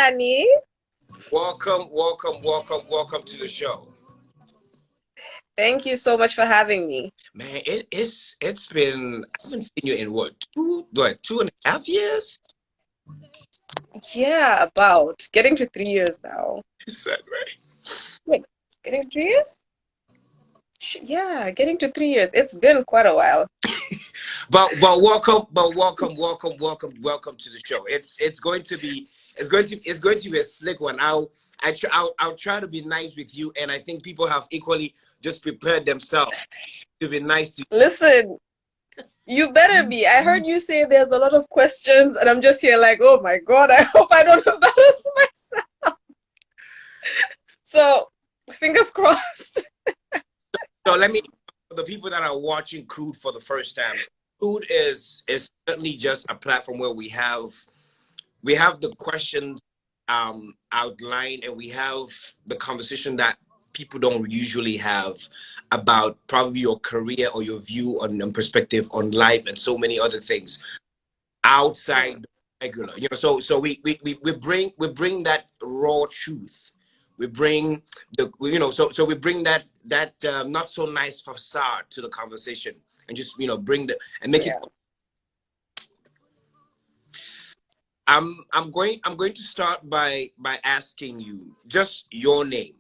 Kunjani. Welcome to the show. Thank you so much for having me. Man, it's been, I haven't seen you in what, 2.5 years? Yeah, about getting to 3 years now. You said, right? Wait, getting to 3 years? Yeah, getting to 3 years. It's been quite a while. But welcome to the show. It's going to be a slick one. I'll try to be nice with you, and I think people have equally just prepared themselves to be nice to you. Listen, you better be. I heard you say there's a lot of questions, and I'm just here like, oh my God, I hope I don't embarrass myself. So, fingers crossed. So let me, for the people that are watching Crude for the first time, Crude is certainly just a platform where we have the questions outlined, and we have the conversation that people don't usually have about probably your career or your view on perspective on life and so many other things outside the regular. So we bring that raw truth. We bring so we bring that not so nice facade to the conversation, and just bring and make it. I'm going to start by asking you just your name.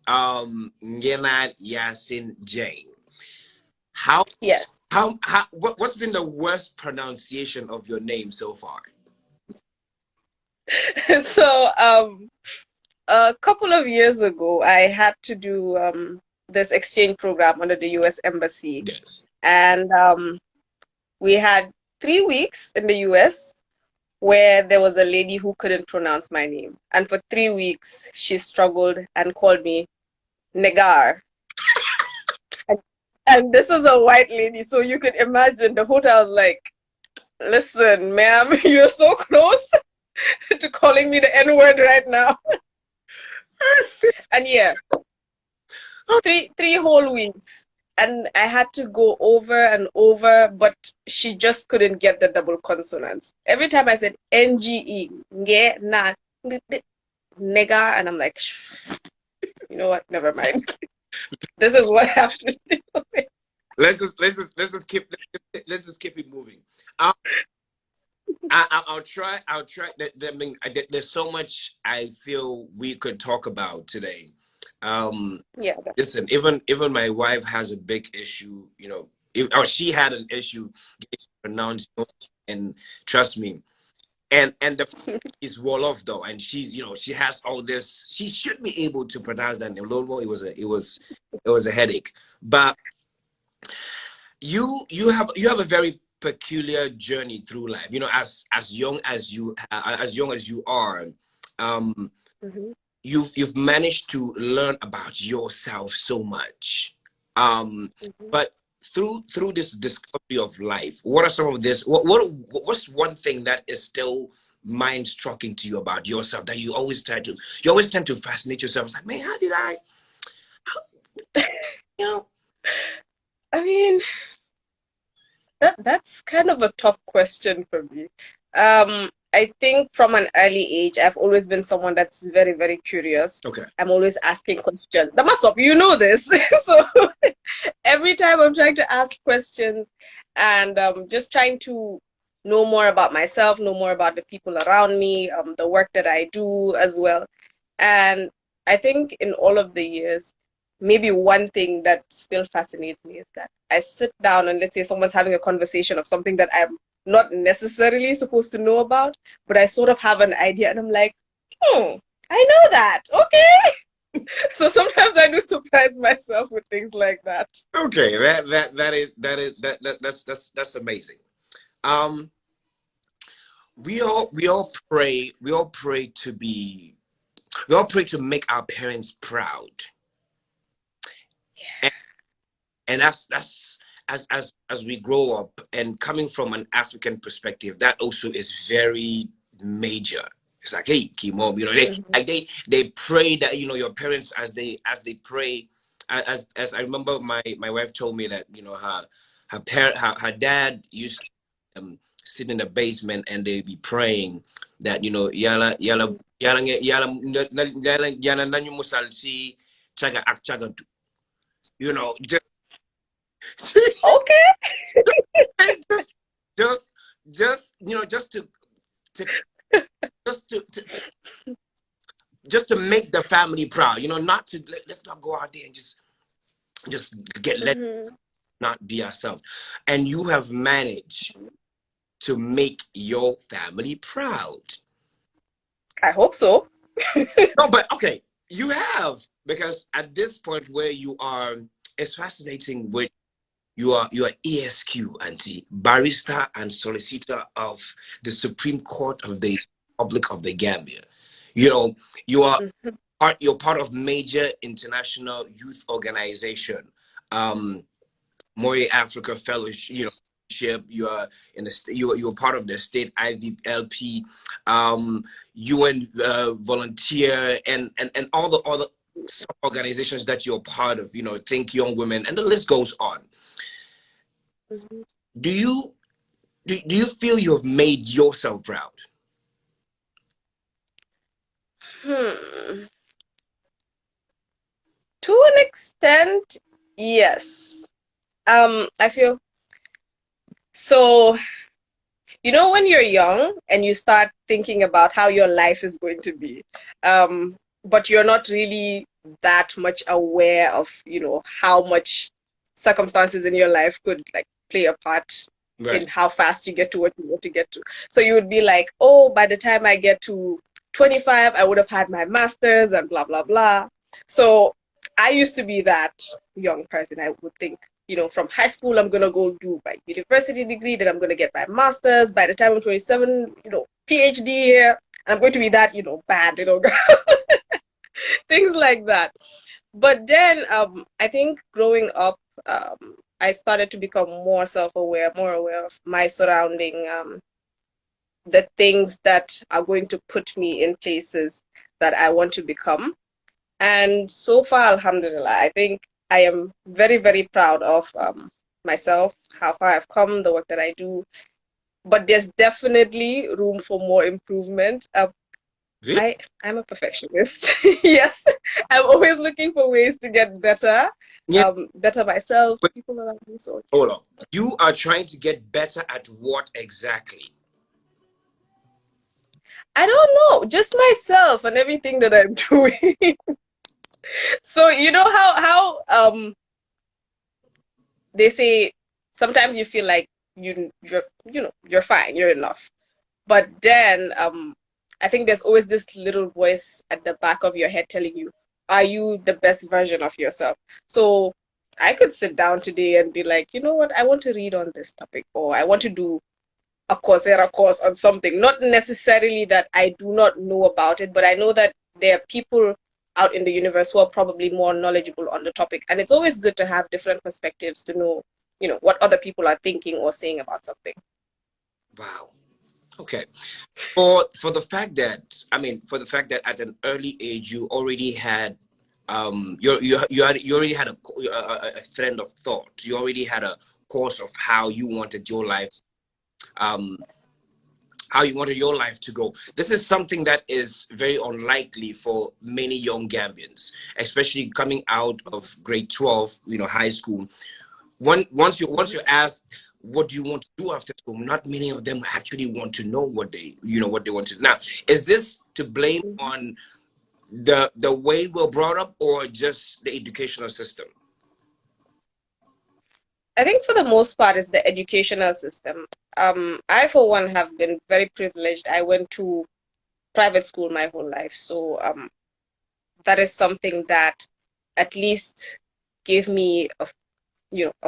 Ngenarr Yassin Jeng. What's been the worst pronunciation of your name so far? So a couple of years ago, I had to do this exchange program under the U.S. Embassy. Yes. And we had 3 weeks in the U.S. where there was a lady who couldn't pronounce my name. And for 3 weeks, she struggled and called me Ngenarr. And this is a white lady, so you could imagine the whole time I was like, listen, ma'am, you're so close to calling me the N-word right now. And yeah, three whole weeks. And I had to go over and over, but she just couldn't get the double consonants. Every time I said Nge, Ngenarr, Ngenarr, and I'm like, you know what? Never mind. This is what I have to do. Let's just keep it moving. I'll try. There's so much I feel we could talk about today. Yeah. Listen, even my wife has a big issue. Or she had an issue getting pronounced, and trust me. And the is Wolof though, and she's she has all this. She should be able to pronounce that name. It was a headache. But you have a very peculiar journey through life. As young as you are, you've managed to learn about yourself so much. But through this discovery of life, what are some of this? What's one thing that is still mind-striking to you about yourself that you always tend to fascinate yourself? It's like, man, how did I? I mean, that's kind of a tough question for me. I think from an early age, I've always been someone that's very, very curious. Okay. I'm always asking questions. You know this. So every time I'm trying to ask questions and just trying to know more about myself, know more about the people around me, the work that I do as well. And I think in all of the years, maybe one thing that still fascinates me is that I sit down and let's say someone's having a conversation of something that I'm not necessarily supposed to know about, but I sort of have an idea and I'm like, I know that. Okay. So sometimes I do surprise myself with things like that. Okay, that's amazing. We all pray to make our parents proud. Yeah. And that's as we grow up, and coming from an African perspective, that also is very major. It's like, hey, Kimo, they pray that your parents as they pray, as I remember my wife told me that her dad used to sit in the basement and they'd be praying that yalla yala nañu musal si caga ak cagatu. You know, Okay. just you know, to just to make the family proud. You know, not to let's not go out there and just let not be ourselves. And you have managed to make your family proud. I hope so. No, but okay, you have, because at this point where you are, it's fascinating with your ESQ, auntie, barrister and solicitor of the Supreme Court of the Republic of the Gambia. You know, you are you're part of major international youth organization, Mori Africa Fellowship. You are in the you're part of the state IVLP, UN volunteer, and all the other organizations that you're part of. You know, Think Young Women, and the list goes on. Do you feel you've made yourself proud? To an extent, yes. I feel so. You know, when you're young and you start thinking about how your life is going to be, but you're not really that much aware of, you know, how much circumstances in your life could like play a part in how fast you get to what you want to get to. So you would be like, oh, by the time I get to 25, I would have had my master's and blah, blah, blah. So I used to be that young person. I would think, you know, from high school, I'm going to go do my university degree, then I'm going to get my master's. By the time I'm 27, you know, PhD here, and I'm going to be that, you know, bad little girl. Things like that. But then I think growing up, I started to become more self-aware, more aware of my surrounding, the things that are going to put me in places that I want to become. And so far, alhamdulillah, I think I am very, very proud of myself, how far I've come, the work that I do. But there's definitely room for more improvement. Really? I'm a perfectionist. Yes, I'm always looking for ways to get better, Yeah. better myself, But people around me. So hold on. You are trying to get better at what exactly? I don't know, just myself and everything that I'm doing. So you know how they say sometimes you feel like you're fine, you're enough. But then I think there's always this little voice at the back of your head telling you, are you the best version of yourself? So I could sit down today and be like, you know what, I want to read on this topic, or I want to do a Coursera course on something. Not necessarily that I do not know about it, but I know that there are people out in the universe who are probably more knowledgeable on the topic. And it's always good to have different perspectives to know, you know, what other people are thinking or saying about something. Wow. Okay. For the fact that at an early age you already had you already had a trend of thought. You already had a course of how you wanted your life to go. This is something that is very unlikely for many young Gambians, especially coming out of grade 12, you know, high school. Once you're asked what do you want to do after school, not many of them actually want to know what they want to. Now, is this to blame on the way we're brought up or just the educational system? I think for the most part, it's the educational system. I, for one, have been very privileged. I went to private school my whole life. So that is something that at least gave me a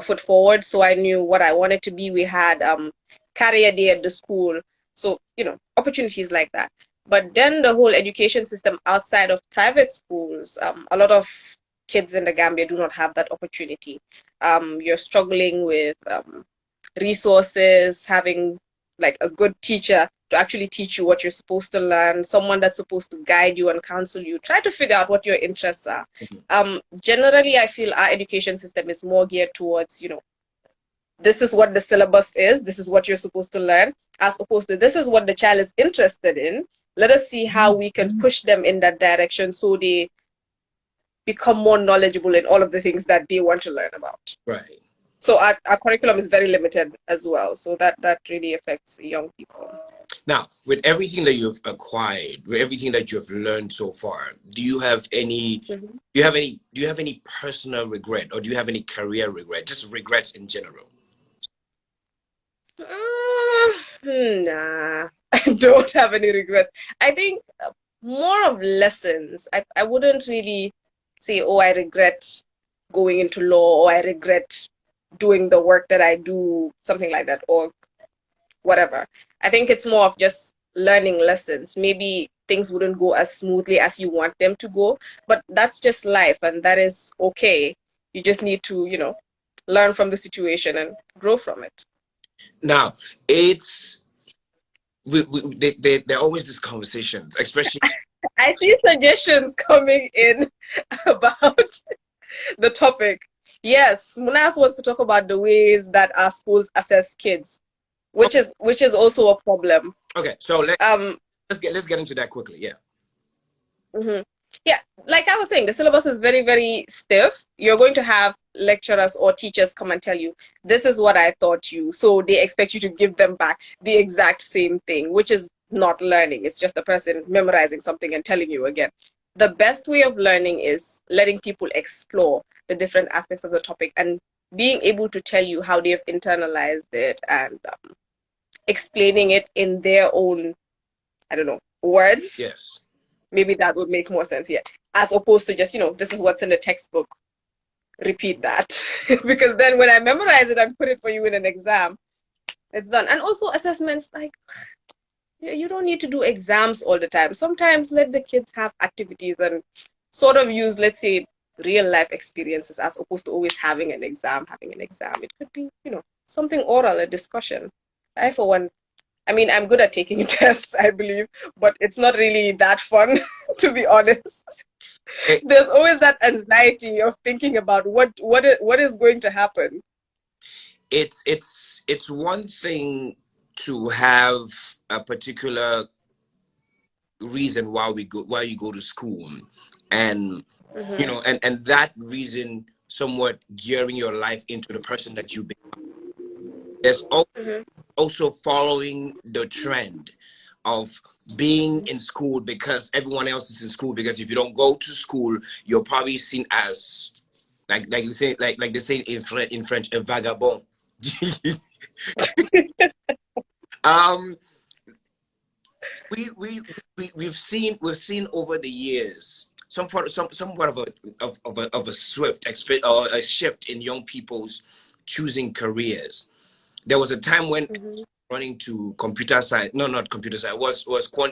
foot forward. So I knew what I wanted to be. We had career day at the school. So, you know, opportunities like that. But then the whole education system outside of private schools, a lot of kids in the Gambia do not have that opportunity. You're struggling with resources, having like a good teacher to actually teach you what you're supposed to learn, someone that's supposed to guide you and counsel you. Try to figure out what your interests are. Generally, I feel our education system is more geared towards, you know, this is what the syllabus is, this is what you're supposed to learn, as opposed to this is what the child is interested in. Let us see how we can push them in that direction so they become more knowledgeable in all of the things that they want to learn about. Right. So our curriculum is very limited as well. So that really affects young people. Now, with everything that you've acquired, with everything that you've learned so far, do you have any Mm-hmm. do you have any personal regret, or do you have any career regret, just regrets in general? Nah, I don't have any regrets. I think more of lessons. I wouldn't really say, oh, I regret going into law, or I regret doing the work that I do, something like that, or whatever. I think it's more of just learning lessons. Maybe things wouldn't go as smoothly as you want them to go, but that's just life, and that is okay. You just need to, learn from the situation and grow from it. Now, it's there are always these conversations, especially. I see suggestions coming in about the topic. Yes, Munas wants to talk about the ways that our schools assess kids, which is also a problem. Okay, so let's get into that quickly. Yeah. Mm-hmm. Yeah, like I was saying, the syllabus is very, very stiff. You're going to have lecturers or teachers come and tell you, this is what I taught you. So they expect you to give them back the exact same thing, which is not learning. It's just a person memorizing something and telling you again. The best way of learning is letting people explore the different aspects of the topic and being able to tell you how they've internalized it and explaining it in their own, I don't know, words. Yes. Maybe that would make more sense here, as opposed to just, this is what's in the textbook. Repeat that. Because then when I memorize it and put it for you in an exam, it's done. And also assessments, like, you don't need to do exams all the time. Sometimes let the kids have activities and sort of use, let's say, real life experiences as opposed to always having an exam. It could be, something oral, a discussion. I, for one, I'm good at taking tests, I believe, but it's not really that fun, to be honest. There's always that anxiety of thinking about what is going to happen. It's one thing to have a particular reason why you go to school, and and that reason somewhat gearing your life into the person that you become. There's also following the trend of being in school because everyone else is in school, because if you don't go to school, you're probably seen as like you say like they say in French, a vagabond. um we've seen over the years somewhat of a or a shift in young people's choosing careers. There was a time when running to computer science, no, not computer science,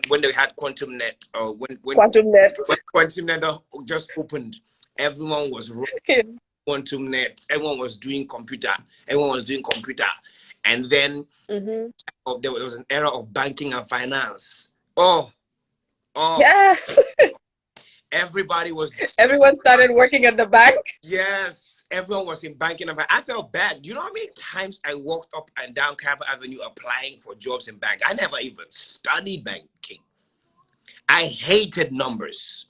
when they had quantum net, or Quantum net. when quantum net just opened, everyone was running quantum net, everyone was doing computer, and then there was an era of banking and finance. Oh, yes. Everyone started working at the bank. Yes, everyone was in banking. I felt bad. Do you know how many times I walked up and down Campbell Avenue applying for jobs in bank? I never even studied banking. I hated numbers.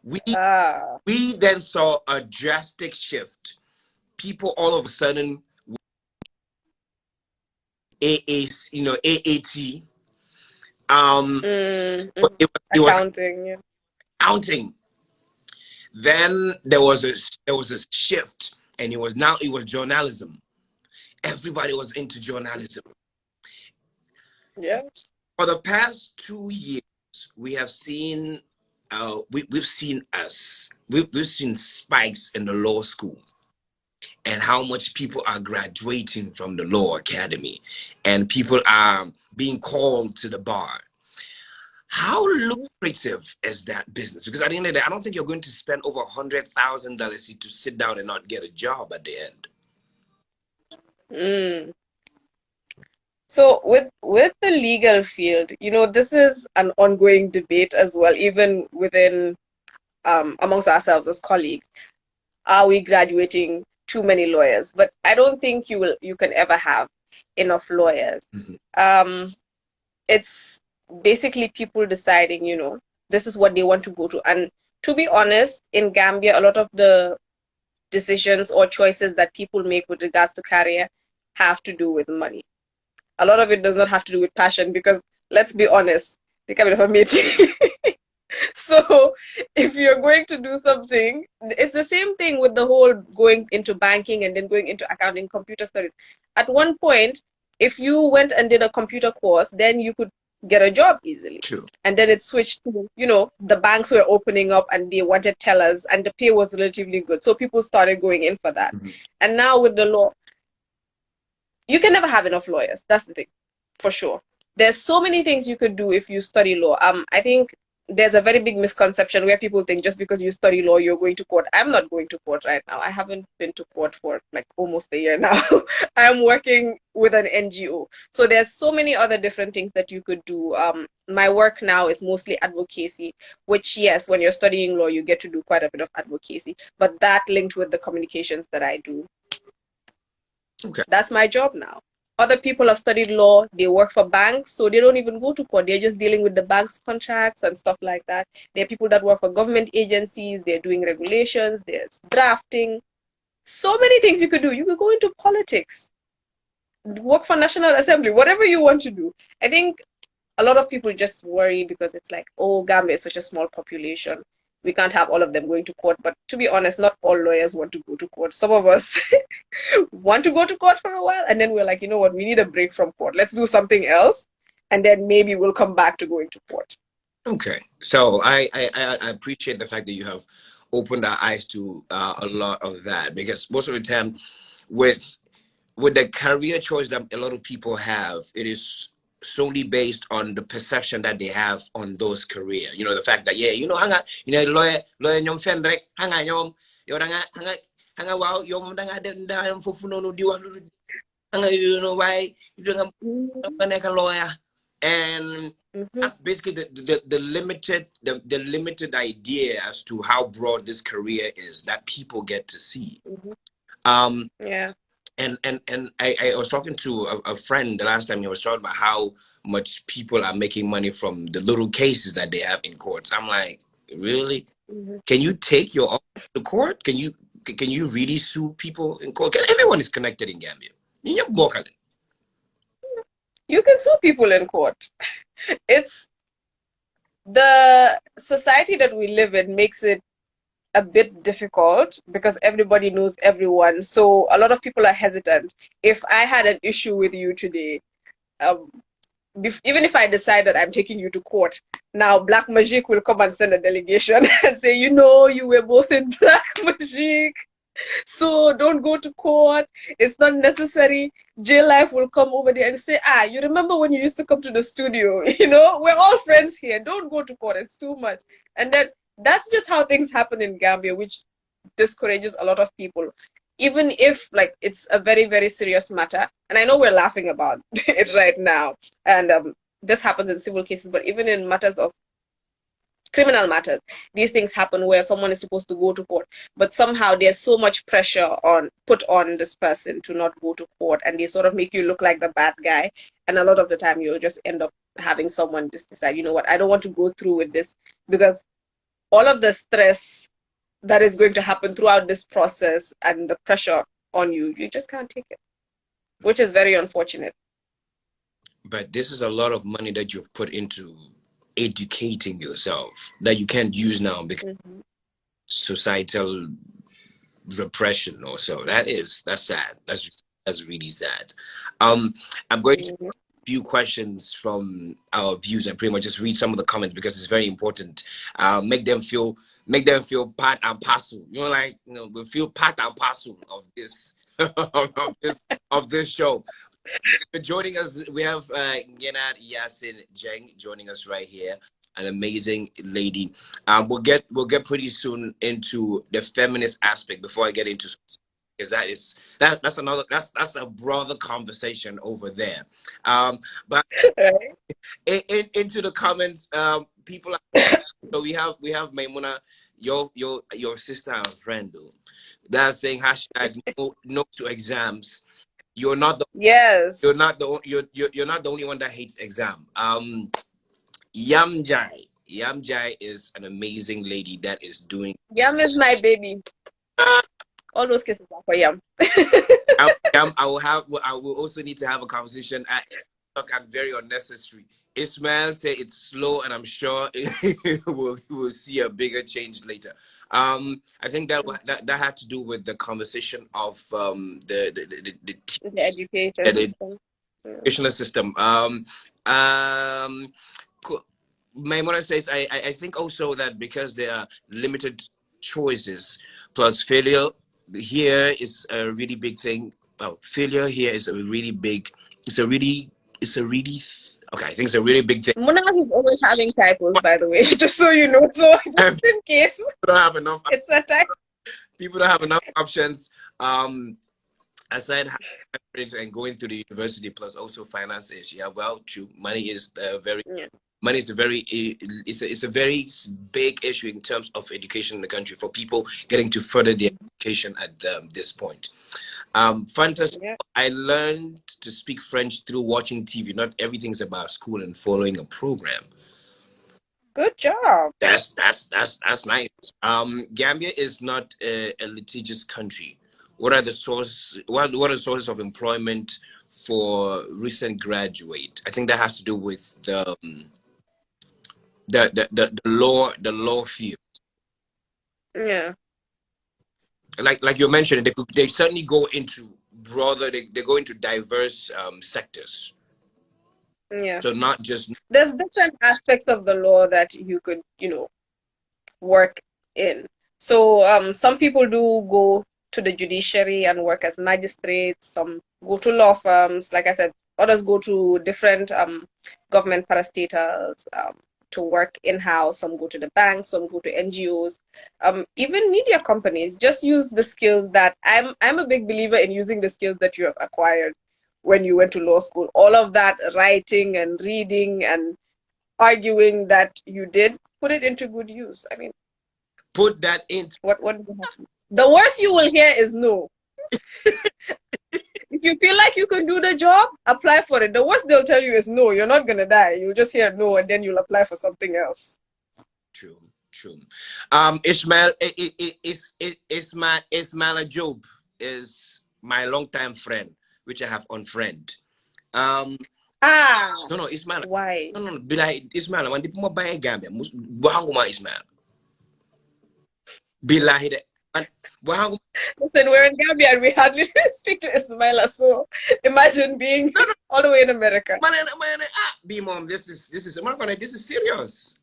We then saw a drastic shift. People all of a sudden, AAT. It accounting. Was accounting. Then there was a shift, and it was journalism. Everybody was into journalism. Yeah. For the past 2 years, we have seen we've seen spikes in the law school, and how much people are graduating from the law academy, and people are being called to the bar. How lucrative is that business? Because at the end of the day, I don't think you're going to spend over $100,000 to sit down and not get a job at the end. So with the legal field, this is an ongoing debate as well, even within amongst ourselves as colleagues. Are we graduating too many lawyers? But I don't think you can ever have enough lawyers. It's basically people deciding, you know, this is what they want to go to. And to be honest, in Gambia, a lot of the decisions or choices that people make with regards to career have to do with money. A lot of it does not have to do with passion because let's be honest, they can be mate. So if you're going to do something, it's the same thing with the whole going into banking and then going into accounting, computer studies. At one point, if you went and did a computer course, then you could get a job easily. True. And then it switched to, you know, the banks were opening up and they wanted tellers and the pay was relatively good. So people started going in for that. Mm-hmm. And now with the law, you can never have enough lawyers. That's the thing, for sure. There's so many things you could do if you study law. I think there's a very big misconception where people think just because you study law, you're going to court. I'm not going to court right now. I haven't been to court for like almost a year now. I'm working with an NGO. So there's so many other different things that you could do. My work now is mostly advocacy, which yes, when you're studying law, you get to do quite a bit of advocacy, but that linked with the communications that I do. Okay. That's my job now. Other people have studied law, they work for banks, so they don't even go to court. They're just dealing with the bank's contracts and stuff like that. There are people that work for government agencies, they're doing regulations, there's drafting. So many things you could do. You could go into politics, work for National Assembly, whatever you want to do. I think a lot of people just worry because it's like, oh, Gambia is such a small population. We can't have all of them going to court. But to be honest, not all lawyers want to go to court. Some of us want to go to court for a while, and then we're like, you know what, we need a break from court. Let's do something else, and then maybe we'll come back to going to court. Okay. So I appreciate the fact that you have opened our eyes to a lot of that, because most of the time with the career choice that a lot of people have, it is solely based on the perception that they have on those career. You know, the fact that, yeah, you know, lawyer nyom fendrek, nyom, hanga wow, yom den fofu no di you know why you don't a lawyer. And that's basically the limited idea as to how broad this career is that people get to see. Yeah. And I was talking to a friend the last time. He was talking about how much people are making money from the little cases that they have in courts. I'm like, really? Can you take your own to court? Can you really sue people in court? Everyone is connected in Gambia. You can sue people in court. It's the society that we live in makes it a bit difficult because everybody knows everyone. So a lot of people are hesitant. If I had an issue with you today, even if I decide that I'm taking you to court, now Black Magic will come and send a delegation and say, you know, you were both in Black Magic, so don't go to court. It's not necessary. Jail Life will come over there and say, you remember when you used to come to the studio? You know, we're all friends here. Don't go to court. It's too much. And then that's just how things happen in Gambia, which discourages a lot of people. Even if like it's a very, very serious matter, and I know we're laughing about it right now, and this happens in civil cases, but even in matters of criminal matters, these things happen where someone is supposed to go to court, but somehow there's so much pressure put on this person to not go to court, and they sort of make you look like the bad guy. And a lot of the time you'll just end up having someone just decide, you know what, I don't want to go through with this, because all of the stress that is going to happen throughout this process and the pressure on you, you just can't take it, which is very unfortunate. But this is a lot of money that you've put into educating yourself that you can't use now because societal repression or so. That's sad. That's really sad. I'm going to a few questions from our views and pretty much just read some of the comments because it's very important. Make them feel part and parcel. You know, like, you know, we feel part and parcel of this of this show. Joining us, we have Ngenarr, Yassin, Jeng joining us right here. An amazing lady. We'll get pretty soon into the feminist aspect before I get into, because that's a broader conversation over there. But into the comments, people are, so we have Maimuna, your sister and friend, though, that's saying hashtag no to exams. You're not the yes. You're not the only one that hates exam. Yamjai. Yamjai is an amazing lady that is doing. Yam is my baby. All those kisses are for Yam. I will also need to have a conversation. And very unnecessary. Ismail said it's slow, and I'm sure we'll see a bigger change later. I think that had to do with the conversation of The education the system. educational system. My mother says I think also that because there are limited choices plus failure here is a really big thing. Well, failure here is a really big. It's a really okay. I think it's a really big thing. Munaz is always having typos, by the way, just so you know. So just in case, people don't have enough. It's a type. People don't have enough options. Aside and going to the university plus also finances. Yeah, well, true. Money is very. Yeah. Money is it's a very big issue in terms of education in the country for people getting to further their education at this point. Fantastic. Yeah. I learned to speak French through watching TV. Not everything's about school and following a program. Good job. That's nice. Gambia is not a litigious country. What are the sources? What are the sources of employment for recent graduate? I think that has to do with the law field. Yeah. Like you mentioned, they certainly go into broader. They go into diverse sectors. Yeah. So not just There's different aspects of the law that you could, work in. So some people do go to the judiciary and work as magistrates. Some go to law firms. Like I said, others go to different government parastatals to work in-house. Some go to the banks. Some go to NGOs. Even media companies just use the skills that I'm a big believer in using the skills that you have acquired when you went to law school. All of that writing and reading and arguing that you did, put it into good use. I mean, put that in. What the worst you will hear is no. If you feel like you can do the job, apply for it. The worst they'll tell you is no, you're not gonna die. You'll just hear no and then you'll apply for something else. True. Ismail Job is my longtime friend, which I have unfriend. No, Ismail. Why? No. Bilai Ismail. When people buy Gambia, Wahanguma Ismail. Bilai Listen, we're in Gambia and we hardly speak to Ismaila, so imagine being all the way in America. Mom, this is serious.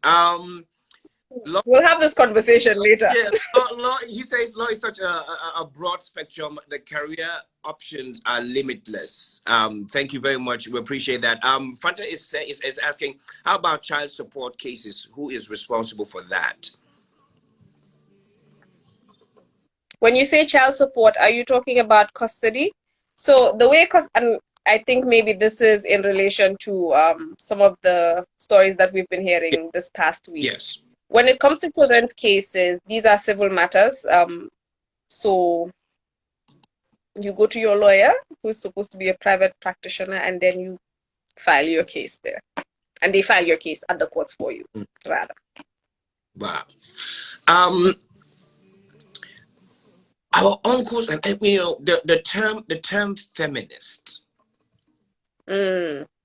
We'll have this conversation later. Yeah, law, he says law is such a broad spectrum. The career options are limitless. Thank you very much. We appreciate that. Fanta is asking, how about child support cases? Who is responsible for that? When you say child support, are you talking about custody? So the way, and I think maybe this is in relation to some of the stories that we've been hearing this past week. Yes. When it comes to children's cases, these are civil matters. So you go to your lawyer, who's supposed to be a private practitioner, and then you file your case there. And they file your case at the courts for you, rather. Wow. Our uncles and the term feminist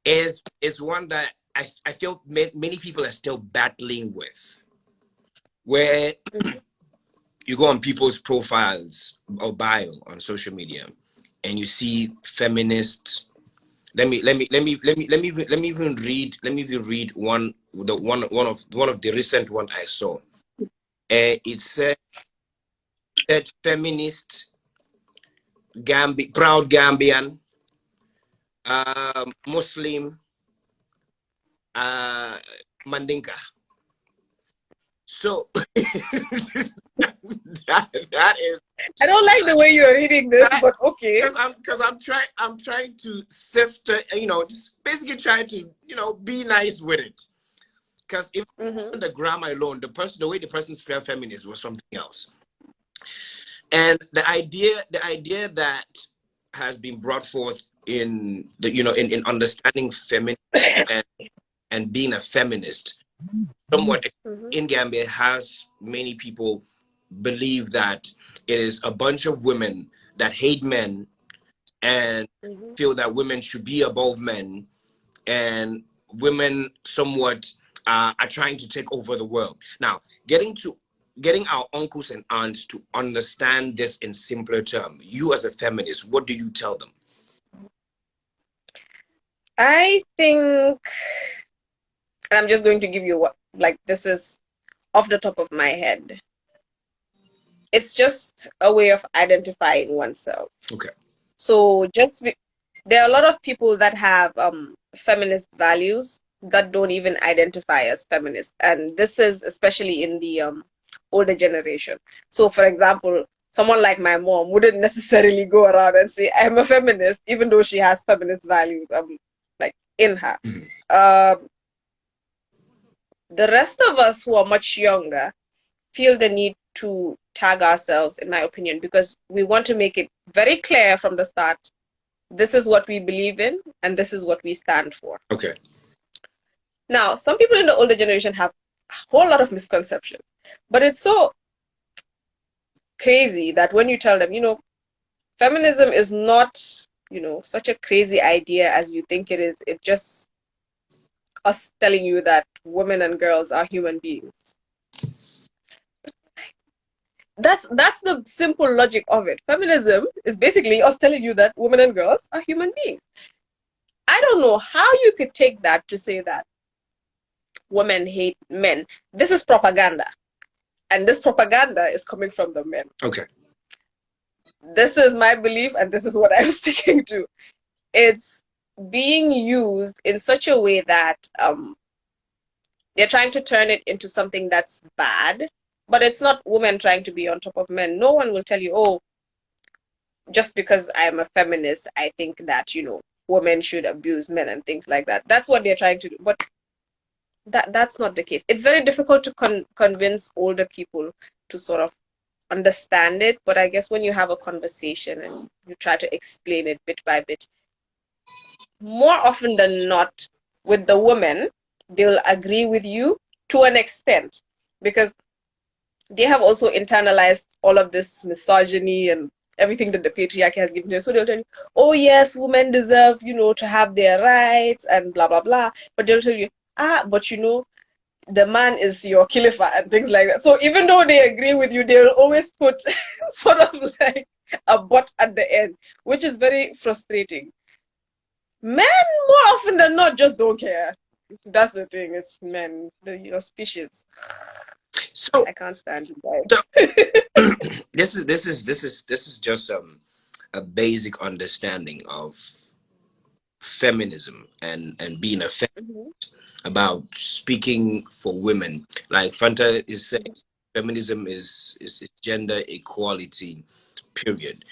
is one that I feel many people are still battling with. Where you go on people's profiles or bio on social media, and you see feminists. Let me even read one of the recent ones I saw. It said feminist, proud Gambian, Muslim, Mandinka. So that is. I don't like the way you're reading this, but okay. Because I'm trying to sift, just basically trying to, be nice with it. Because if the grammar alone, the way the person spelled feminist was something else. And the idea that has been brought forth in the in understanding feminism and being a feminist, somewhat in Gambia has many people believe that it is a bunch of women that hate men and feel that women should be above men, and women somewhat are trying to take over the world. Now, getting our uncles and aunts to understand this in simpler terms, you as a feminist, what do you tell them? I think, and I'm just going to give you what, like, this is off the top of my head. It's just a way of identifying oneself. Okay. So there are a lot of people that have feminist values that don't even identify as feminist, and this is especially in the older generation. So, for example, someone like my mom wouldn't necessarily go around and say, "I'm a feminist," even though she has feminist values, like in her. The rest of us who are much younger feel the need to tag ourselves, in my opinion, because we want to make it very clear from the start, this is what we believe in and this is what we stand for. Okay. Now, some people in the older generation have a whole lot of misconceptions, but it's so crazy that when you tell them, feminism is not, such a crazy idea as you think it is. It's just us telling you that women and girls are human beings. That's the simple logic of it. Feminism is basically us telling you that women and girls are human beings. I don't know how you could take that to say that women hate men. This is propaganda. And this propaganda is coming from the men. Okay. This is my belief, and this is what I'm sticking to. It's being used in such a way that they're trying to turn it into something that's bad. But it's not women trying to be on top of men. No one will tell you, oh, just because I'm a feminist, I think that, women should abuse men and things like that. That's what they're trying to do. But that's not the case. It's very difficult to convince older people to sort of understand it. But I guess when you have a conversation and you try to explain it bit by bit, more often than not, with the women, they'll agree with you to an extent, because they have also internalized all of this misogyny and everything that the patriarchy has given them. So they'll tell you, oh yes, women deserve, to have their rights and blah, blah, blah. But they'll tell you, but the man is your khalifa and things like that. So even though they agree with you, they'll always put sort of like a but at the end, which is very frustrating. Men, more often than not, just don't care. That's the thing. It's men, your species. So I can't stand you guys. So, this is just a basic understanding of feminism and being a feminist, about speaking for women. Like Fanta is saying, feminism is gender equality, period.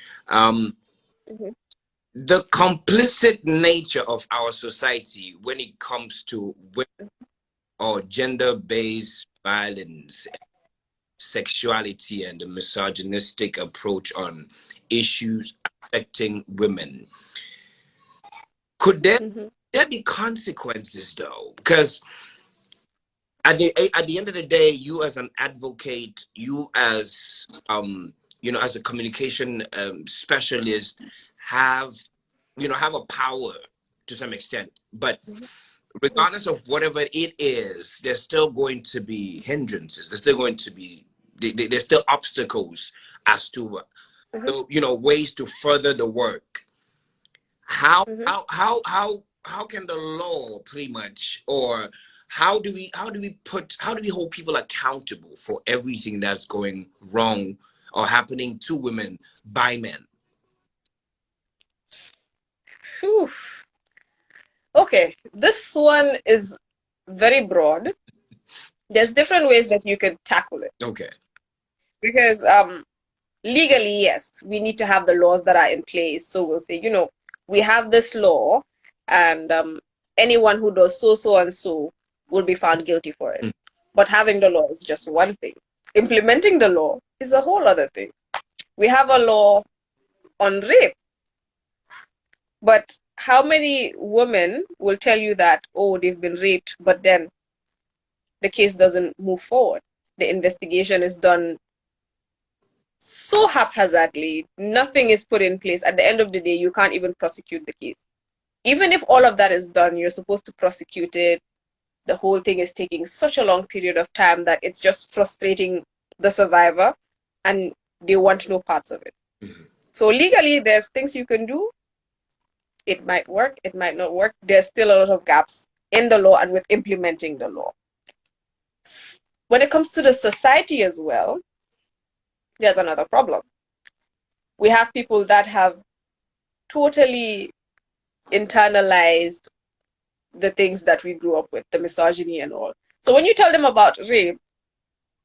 The complicit nature of our society when it comes to women or gender-based violence, sexuality, and the misogynistic approach on issues affecting women. Could there be consequences though? Because at the end of the day, you as an advocate, you as as a communication specialist, have a power to some extent, but regardless of whatever it is, there's still going to be hindrances. There's still going to be there's still obstacles as to ways to further the work. How can the law pretty much, or how do we hold people accountable for everything that's going wrong or happening to women by men? Whew. Okay, this one is very broad. There's different ways that you can tackle it. Okay. Because legally, yes, we need to have the laws that are in place. So we'll say, we have this law, and anyone who does so and so will be found guilty for it. But having the law is just one thing. Implementing the law is a whole other thing. We have a law on rape, but how many women will tell you that, oh, they've been raped, but then the case doesn't move forward? The investigation is done so haphazardly. Nothing is put in place. At the end of the day, you can't even prosecute the case. Even if all of that is done, you're supposed to prosecute it. The whole thing is taking such a long period of time that it's just frustrating the survivor, and they want no parts of it. Mhm. So legally, there's things you can do. It might work, it might not work. There's still a lot of gaps in the law and with implementing the law. When it comes to the society as well, there's another problem. We have people that have totally internalized the things that we grew up with, the misogyny and all. So when you tell them about rape,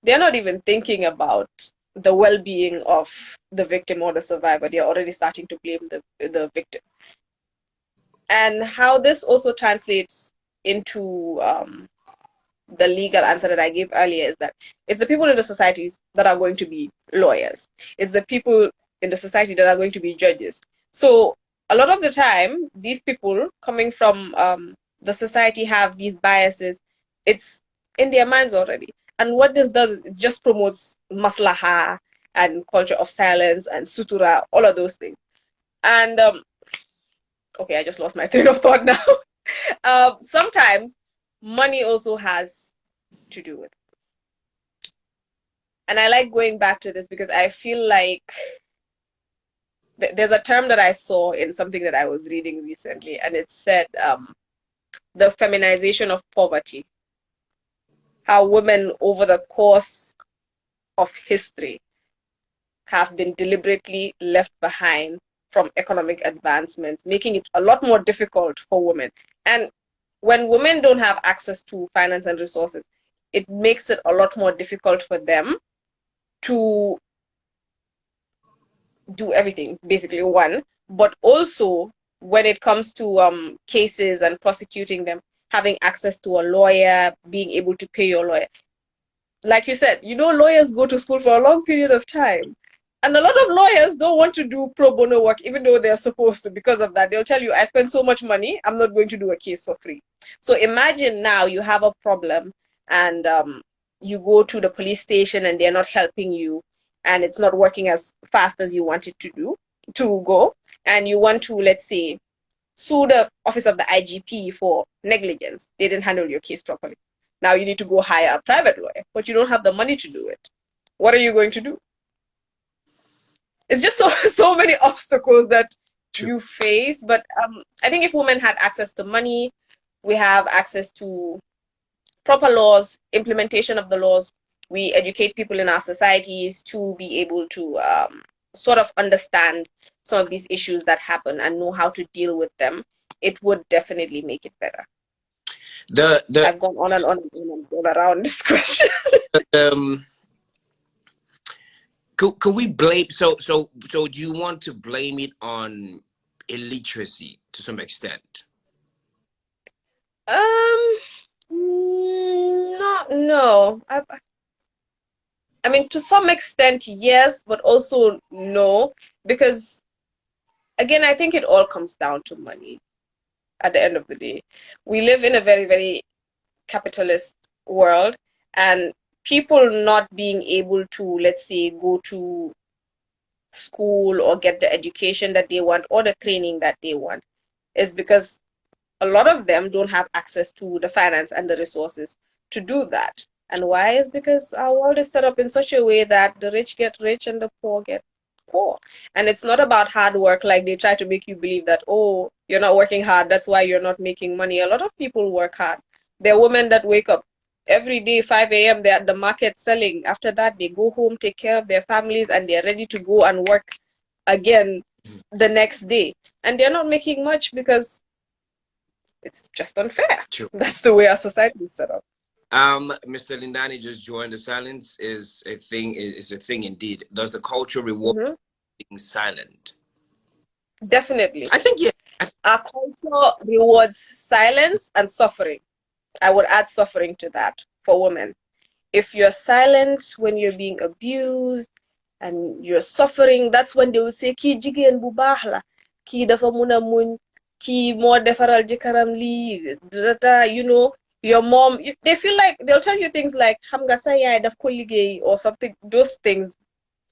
they're not even thinking about the well-being of the victim or the survivor. They're already starting to blame the victim. And how this also translates into the legal answer that I gave earlier is that it's the people in the societies that are going to be lawyers. It's the people in the society that are going to be judges. So a lot of the time, these people coming from the society have these biases. It's in their minds already. And what this does, it just promotes maslaha and culture of silence and sutura, all of those things. And okay, I just lost my train of thought now. Sometimes money also has to do with it. And I like going back to this because I feel like there's a term that I saw in something that I was reading recently, and it said the feminization of poverty. How women over the course of history have been deliberately left behind from economic advancement, making it a lot more difficult for women. And when women don't have access to finance and resources, it makes it a lot more difficult for them to do everything, basically, one. But also, when it comes to cases and prosecuting them, having access to a lawyer, being able to pay your lawyer. Like you said, lawyers go to school for a long period of time. And a lot of lawyers don't want to do pro bono work, even though they're supposed to. Because of that, they'll tell you, I spend so much money, I'm not going to do a case for free. So imagine now you have a problem and you go to the police station and they're not helping you, and it's not working as fast as you want it to go. And you want to, let's say, sue the office of the IGP for negligence. They didn't handle your case properly. Now you need to go hire a private lawyer, but you don't have the money to do it. What are you going to do? It's just so many obstacles that you face. But I think if women had access to money, we have access to proper laws, implementation of the laws, we educate people in our societies to be able to sort of understand some of these issues that happen and know how to deal with them, it would definitely make it better. I've gone on and on and on around this question. Could we blame, so do you want to blame it on illiteracy to some extent? No. I mean, to some extent, yes, but also no, because again, I think it all comes down to money at the end of the day. We live in a very, very capitalist world, and people not being able to, let's say, go to school or get the education that they want or the training that they want is because a lot of them don't have access to the finance and the resources to do that. And why? Is because our world is set up in such a way that the rich get rich and the poor get poor. And it's not about hard work, like they try to make you believe that, oh, you're not working hard, that's why you're not making money. A lot of people work hard. There are women that wake up every day, 5 a.m., they're at the market selling. After that, they go home, take care of their families, and they're ready to go and work again the next day. And they're not making much because it's just unfair. True. That's the way our society is set up. Mr. Lindani just joined. The silence is a thing indeed. Does the culture reward being silent? Definitely. I think, yeah. Our culture rewards silence and suffering. I would add suffering to that for women. If you're silent when you're being abused and you're suffering, that's when they will say, ki jigen bu baax la, ki dafa muna muñ, ki more defaral jikaram li, you know, your mom, they feel like they'll tell you things like xam nga sa yaay daf ko liggéey or something, those things,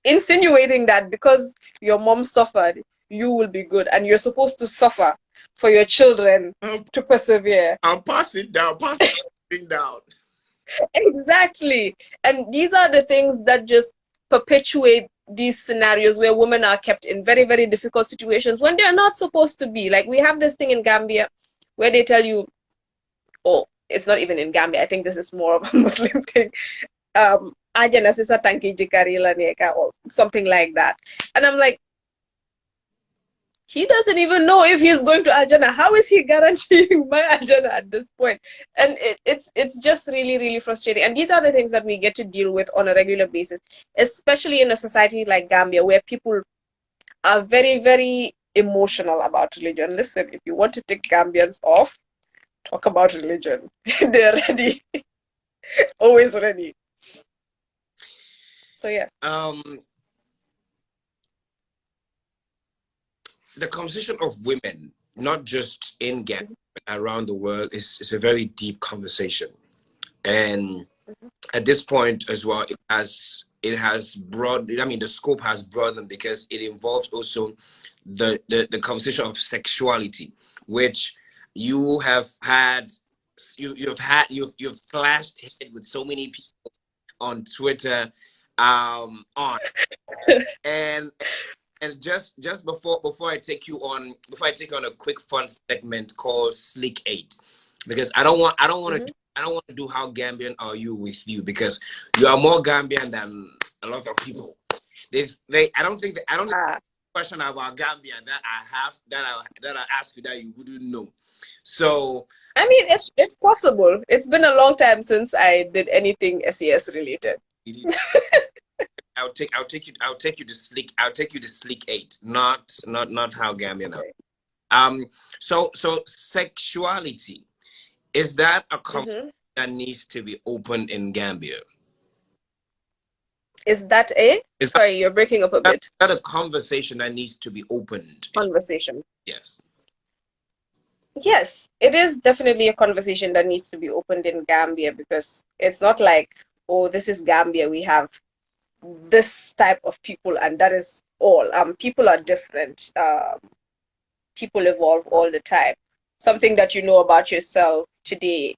insinuating that because your mom suffered, you will be good, and you're supposed to suffer for your children to persevere. I'll pass it down, pass the thing down. Exactly. And these are the things that just perpetuate these scenarios where women are kept in very, very difficult situations when they're not supposed to be. Like we have this thing in Gambia where they tell you, oh, it's not even in Gambia. I think this is more of a Muslim thing. Ajana sisa tanki jikari la neka or something like that. And I'm like, he doesn't even know if he's going to Aljana. How is he guaranteeing my Aljana at this point? And it's just really, really frustrating. And these are the things that we get to deal with on a regular basis, especially in a society like Gambia, where people are very, very emotional about religion. Listen, if you want to take Gambians off, talk about religion. They're ready. Always ready. So yeah. The conversation of women, not just in Ghana, but around the world, is a very deep conversation. And at this point as well, it has broad, I mean, the scope has broadened because it involves also the conversation of sexuality, which you have had, you've clashed head with so many people on Twitter, on and just before I take you on, a quick fun segment called Sleek 8, because I don't want to do how Gambian are you with you, because you are more Gambian than a lot of people. I don't think the question about Gambia that I ask you that you wouldn't know. So I mean, it's possible. It's been a long time since I did anything SES related. I'll take you to Sleek 8, not how Gambian are. So sexuality, is that a conversation that needs to be opened in Gambia? Is that Sorry, you're breaking up a bit. Is that a conversation that needs to be opened? Conversation. Yes. Yes, it is definitely a conversation that needs to be opened in Gambia, because it's not like, oh, this is Gambia, we have this type of people and that is all. People are different. People evolve all the time. Something that you know about yourself today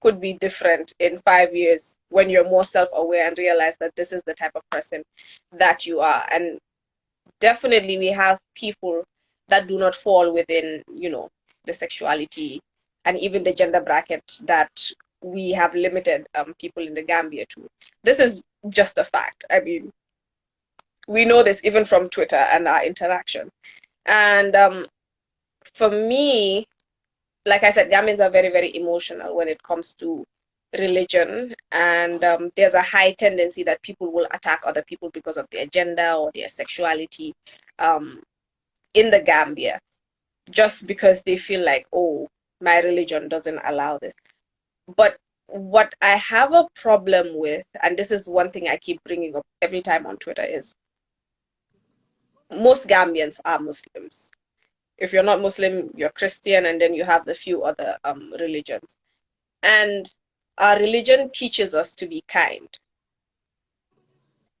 could be different in 5 years when you're more self-aware and realize that this is the type of person that you are. And definitely we have people that do not fall within, the sexuality and even the gender bracket that we have limited people in the Gambia to. This is just a fact. I mean, we know this even from Twitter and our interaction. And for me, like I said, Gambians are very, very emotional when it comes to religion. And there's a high tendency that people will attack other people because of their gender or their sexuality in the Gambia, just because they feel like, oh, my religion doesn't allow this. But what I have a problem with, and this is one thing I keep bringing up every time on Twitter, is most Gambians are Muslims. If you're not Muslim, you're Christian, and then you have the few other religions. And our religion teaches us to be kind.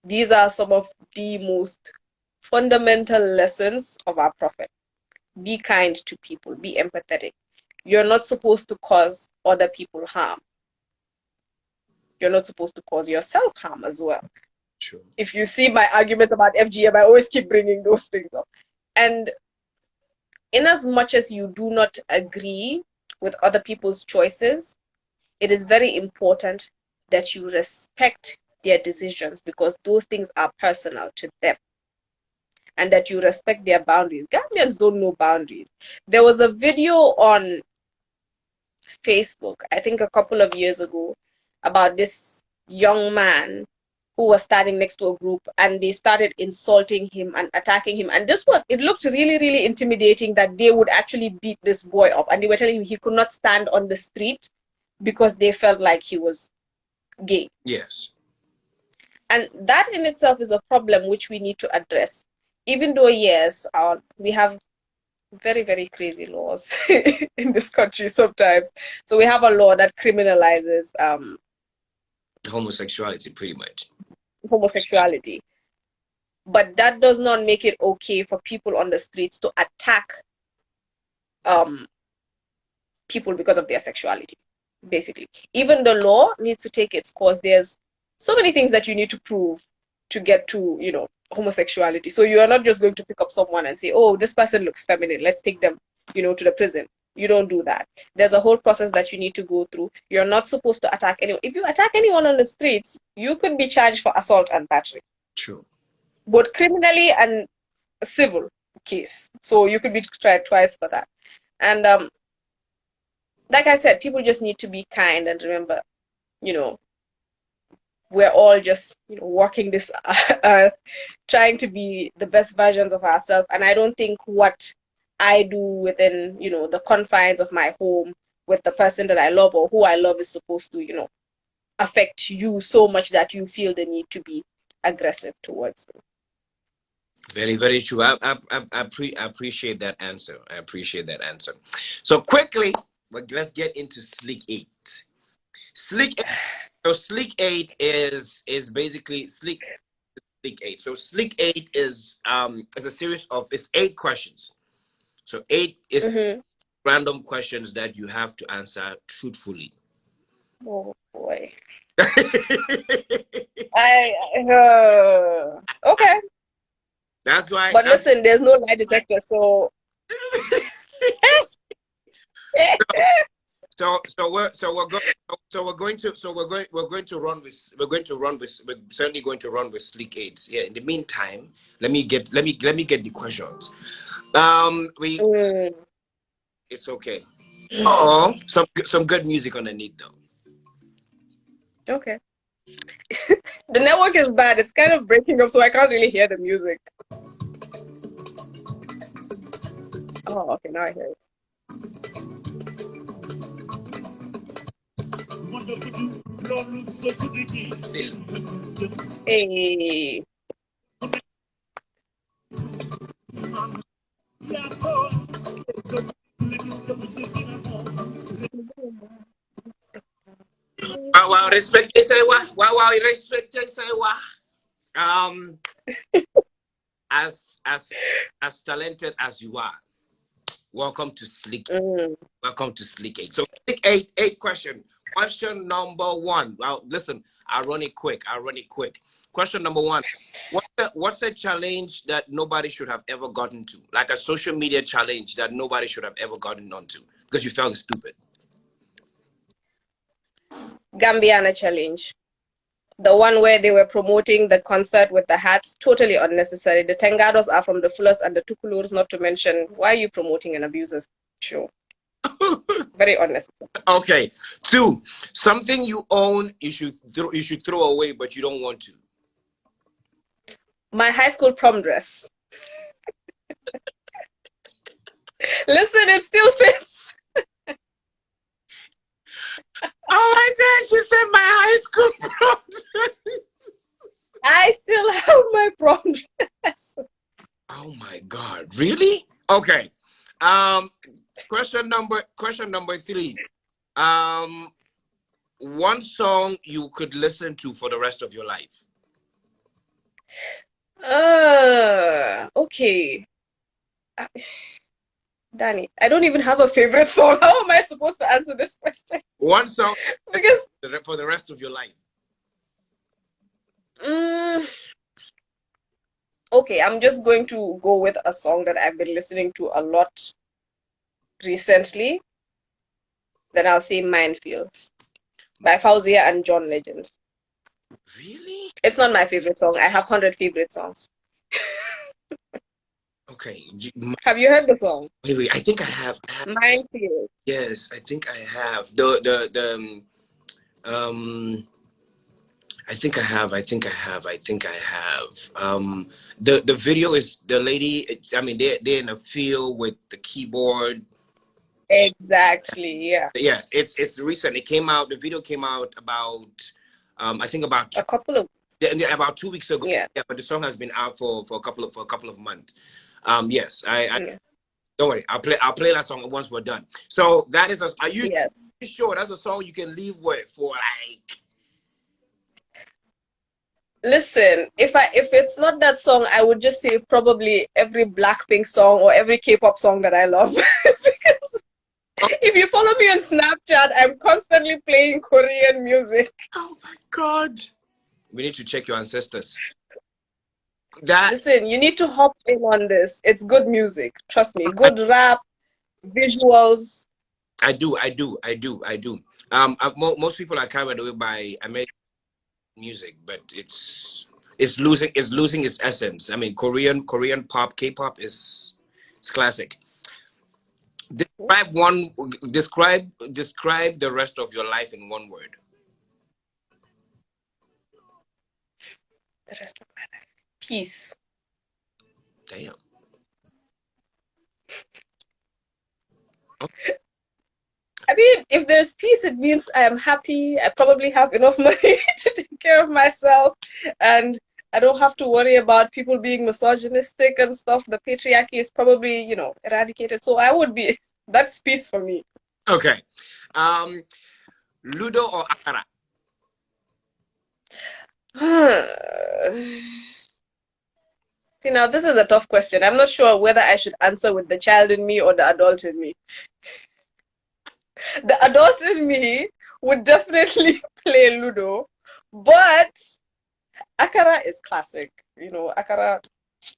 These are some of the most fundamental lessons of our Prophet. Be kind to people, be empathetic. You're not supposed to cause other people harm. You're not supposed to cause yourself harm as well. Sure. If you see my arguments about FGM, I always keep bringing those things up. And in as much as you do not agree with other people's choices, it is very important that you respect their decisions, because those things are personal to them, and that you respect their boundaries. Gambians don't know boundaries. There was a video on Facebook, I think a couple of years ago, about this young man who was standing next to a group, and they started insulting him and attacking him. And it looked really, really intimidating that they would actually beat this boy up. And they were telling him he could not stand on the street because they felt like he was gay. Yes. And that in itself is a problem which we need to address. Even though, yes, we have very, very crazy laws in this country sometimes. So we have a law that criminalizes Homosexuality, pretty much. homosexuality, but that does not make it okay for people on the streets to attack um, people because of their sexuality. Basically, even the law needs to take its course. There's so many things that you need to prove to get to, homosexuality. So you are not just going to pick up someone and say, oh, this person looks feminine, let's take them, to the prison. You don't do that. There's a whole process that you need to go through. You're not supposed to attack anyone. If you attack anyone on the streets, you could be charged for assault and battery. True. Both criminally and civil case. So you could be tried twice for that. And like I said, people just need to be kind and remember, we're all just, walking this earth, trying to be the best versions of ourselves. And I don't think what I do within, the confines of my home with the person that I love or who I love is supposed to, affect you so much that you feel the need to be aggressive towards them. Very, very true. I appreciate that answer. I appreciate that answer. So quickly, let's get into Sleek 8. Sleek 8. So Sleek 8 is basically Sleek 8. So Sleek 8 is a series of, it's 8 questions. So 8 is random questions that you have to answer truthfully. Oh boy. Okay. That's why. But listen, there's no lie detector, so. We're certainly going to run with Sleek 8. Yeah. In the meantime, let me get the questions. It's okay. Oh, some good music underneath though. Okay. The network is bad. It's kind of breaking up, so I can't really hear the music. Oh, okay. Now I hear it. Hey. Wow, respect say what? Wow, respect say what? As talented as you are, welcome to Sleek. Welcome to Sleek 8. So Sleek 8 question. Question number 1. Well, listen, I'll run it quick. Question number 1. What's a challenge that nobody should have ever gotten to? Like a social media challenge that nobody should have ever gotten onto because you felt stupid. Gambiana challenge. The one where they were promoting the concert with the hats, totally unnecessary. The Tengados are from the Fullers and the Tukulurs, not to mention, why are you promoting an abuser's show? Very unnecessary. Okay. 2, something you own, you should throw away, but you don't want to. My high school prom dress. Listen, it still fits. Oh my gosh, you said my high school prom dress. I still have my prom dress. Oh my God, really? Okay. Question number 3. One song you could listen to for the rest of your life. Okay. Danny, I don't even have a favorite song. How am I supposed to answer this question? One song because for the rest of your life. Okay, I'm just going to go with a song that I've been listening to a lot recently. Then I'll say Minefields by Fauzia and John Legend. Really? It's not my favorite song. I have 100 favorite songs. Okay. Have you heard the song? Wait. I think I have. Minefields. Yes, I think I have. I think I have. The video is the lady. I mean, they're in a field with the keyboard. Exactly. Yeah. Yes, it's recent. It came out. The video came out about I think about a couple of about 2 weeks ago. Yeah. But the song has been out for a couple of months. Yes, Don't worry. I'll play that song once we're done. So that is are you Yes. sure that's a song you can leave with for like? Listen, if it's not that song, I would just say probably every Blackpink song or every K-pop song that I love. Because if you follow me on Snapchat, I'm constantly playing Korean music. Oh my God. We need to check your ancestors. Listen, you need to hop in on this. It's good music. Trust me. Good rap, visuals. I do. Most people are carried away by American music, but it's losing its essence. I mean, Korean pop, K-pop is it's classic. Describe the rest of your life in one word. The rest of my life. Peace. Damn. I mean, if there's peace, it means I am happy. I probably have enough money to take care of myself, and I don't have to worry about people being misogynistic and stuff. The patriarchy is probably, eradicated. So I would be, that's peace for me. Okay. Ludo or Akara? See, now this is a tough question. I'm not sure whether I should answer with the child in me or the adult in me. The adult in me would definitely play Ludo, but Akara is classic. Akara.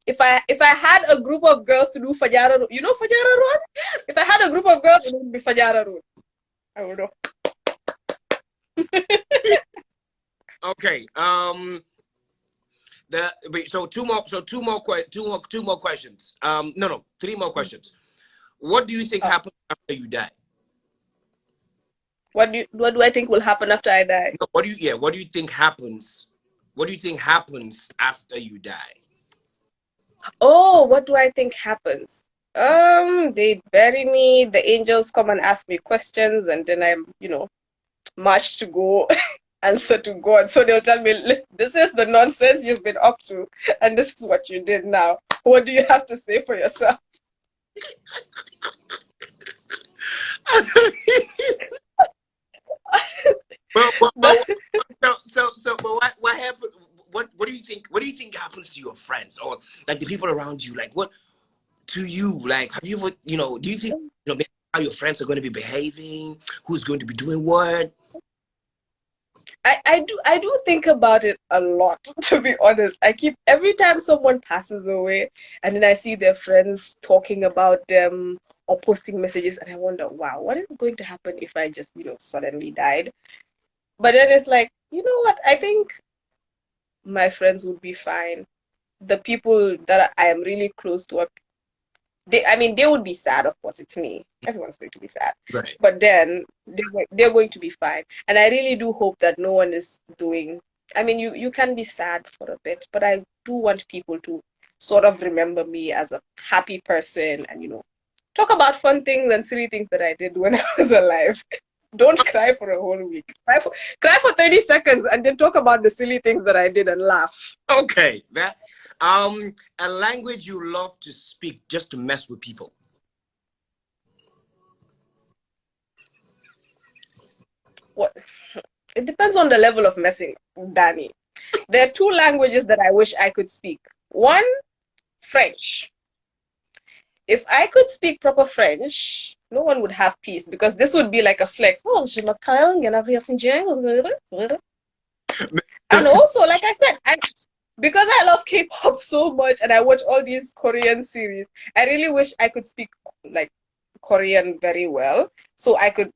If I had a group of girls to do Fajara, Fajara Road? If I had a group of girls, it would be Fajara Road. I would know. Okay. So two more questions. No, three more questions. What do you think happens after you die? What do I think will happen after I die? No, what do you think happens? What do you think happens after you die? Oh, what do I think happens? They bury me, the angels come and ask me questions, and then I'm, marched to go answer to God. So they'll tell me, this is the nonsense you've been up to, and this is what you did now. What do you have to say for yourself? But what happened? What do you think? What do you think happens to your friends or like the people around you? Like what to you? Like have you ever do you think maybe how your friends are going to be behaving? Who's going to be doing what? I do think about it a lot, to be honest. Every time someone passes away and then I see their friends talking about them or posting messages, and I wonder, wow, what is going to happen if I just, suddenly died? But then it's like, you know what? I think my friends would be fine. The people that I am really close to, they would be sad, of course. It's me. Everyone's going to be sad. Right. But then they're going to be fine. And I really do hope that no one is doing. I mean, you can be sad for a bit, but I do want people to sort of remember me as a happy person and, talk about fun things and silly things that I did when I was alive. Don't cry for a whole week. Cry for 30 seconds and then talk about the silly things that I did and laugh. Okay. That a language you love to speak just to mess with people. What? It depends on the level of messing, Danny. There are two languages that I wish I could speak. One, French. If I could speak proper French, no one would have peace because this would be like a flex. Oh, je m'appelle Ngenarr, Yassin, Jeng. And also, like I said, because I love K-pop so much and I watch all these Korean series, I really wish I could speak like Korean very well. So I could,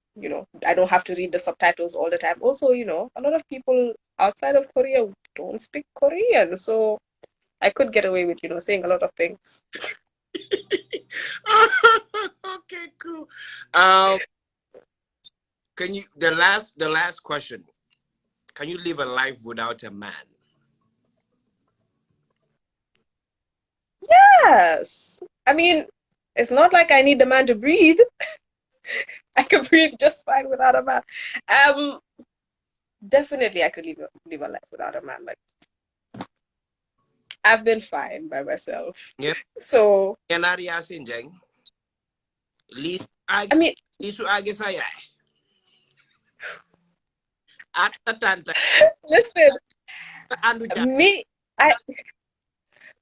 I don't have to read the subtitles all the time. Also, a lot of people outside of Korea don't speak Korean. So I could get away with, saying a lot of things. Okay, cool. Can you the last question? Can you live a life without a man? Yes. I mean, it's not like I need a man to breathe. I could breathe just fine without a man. Definitely I could live a life without a man. Like I've been fine by myself. Yeah. So Ngenarr, Yassin, Jeng. I mean, Lisu age saya. Ata tanta listen, anu ja. me, I,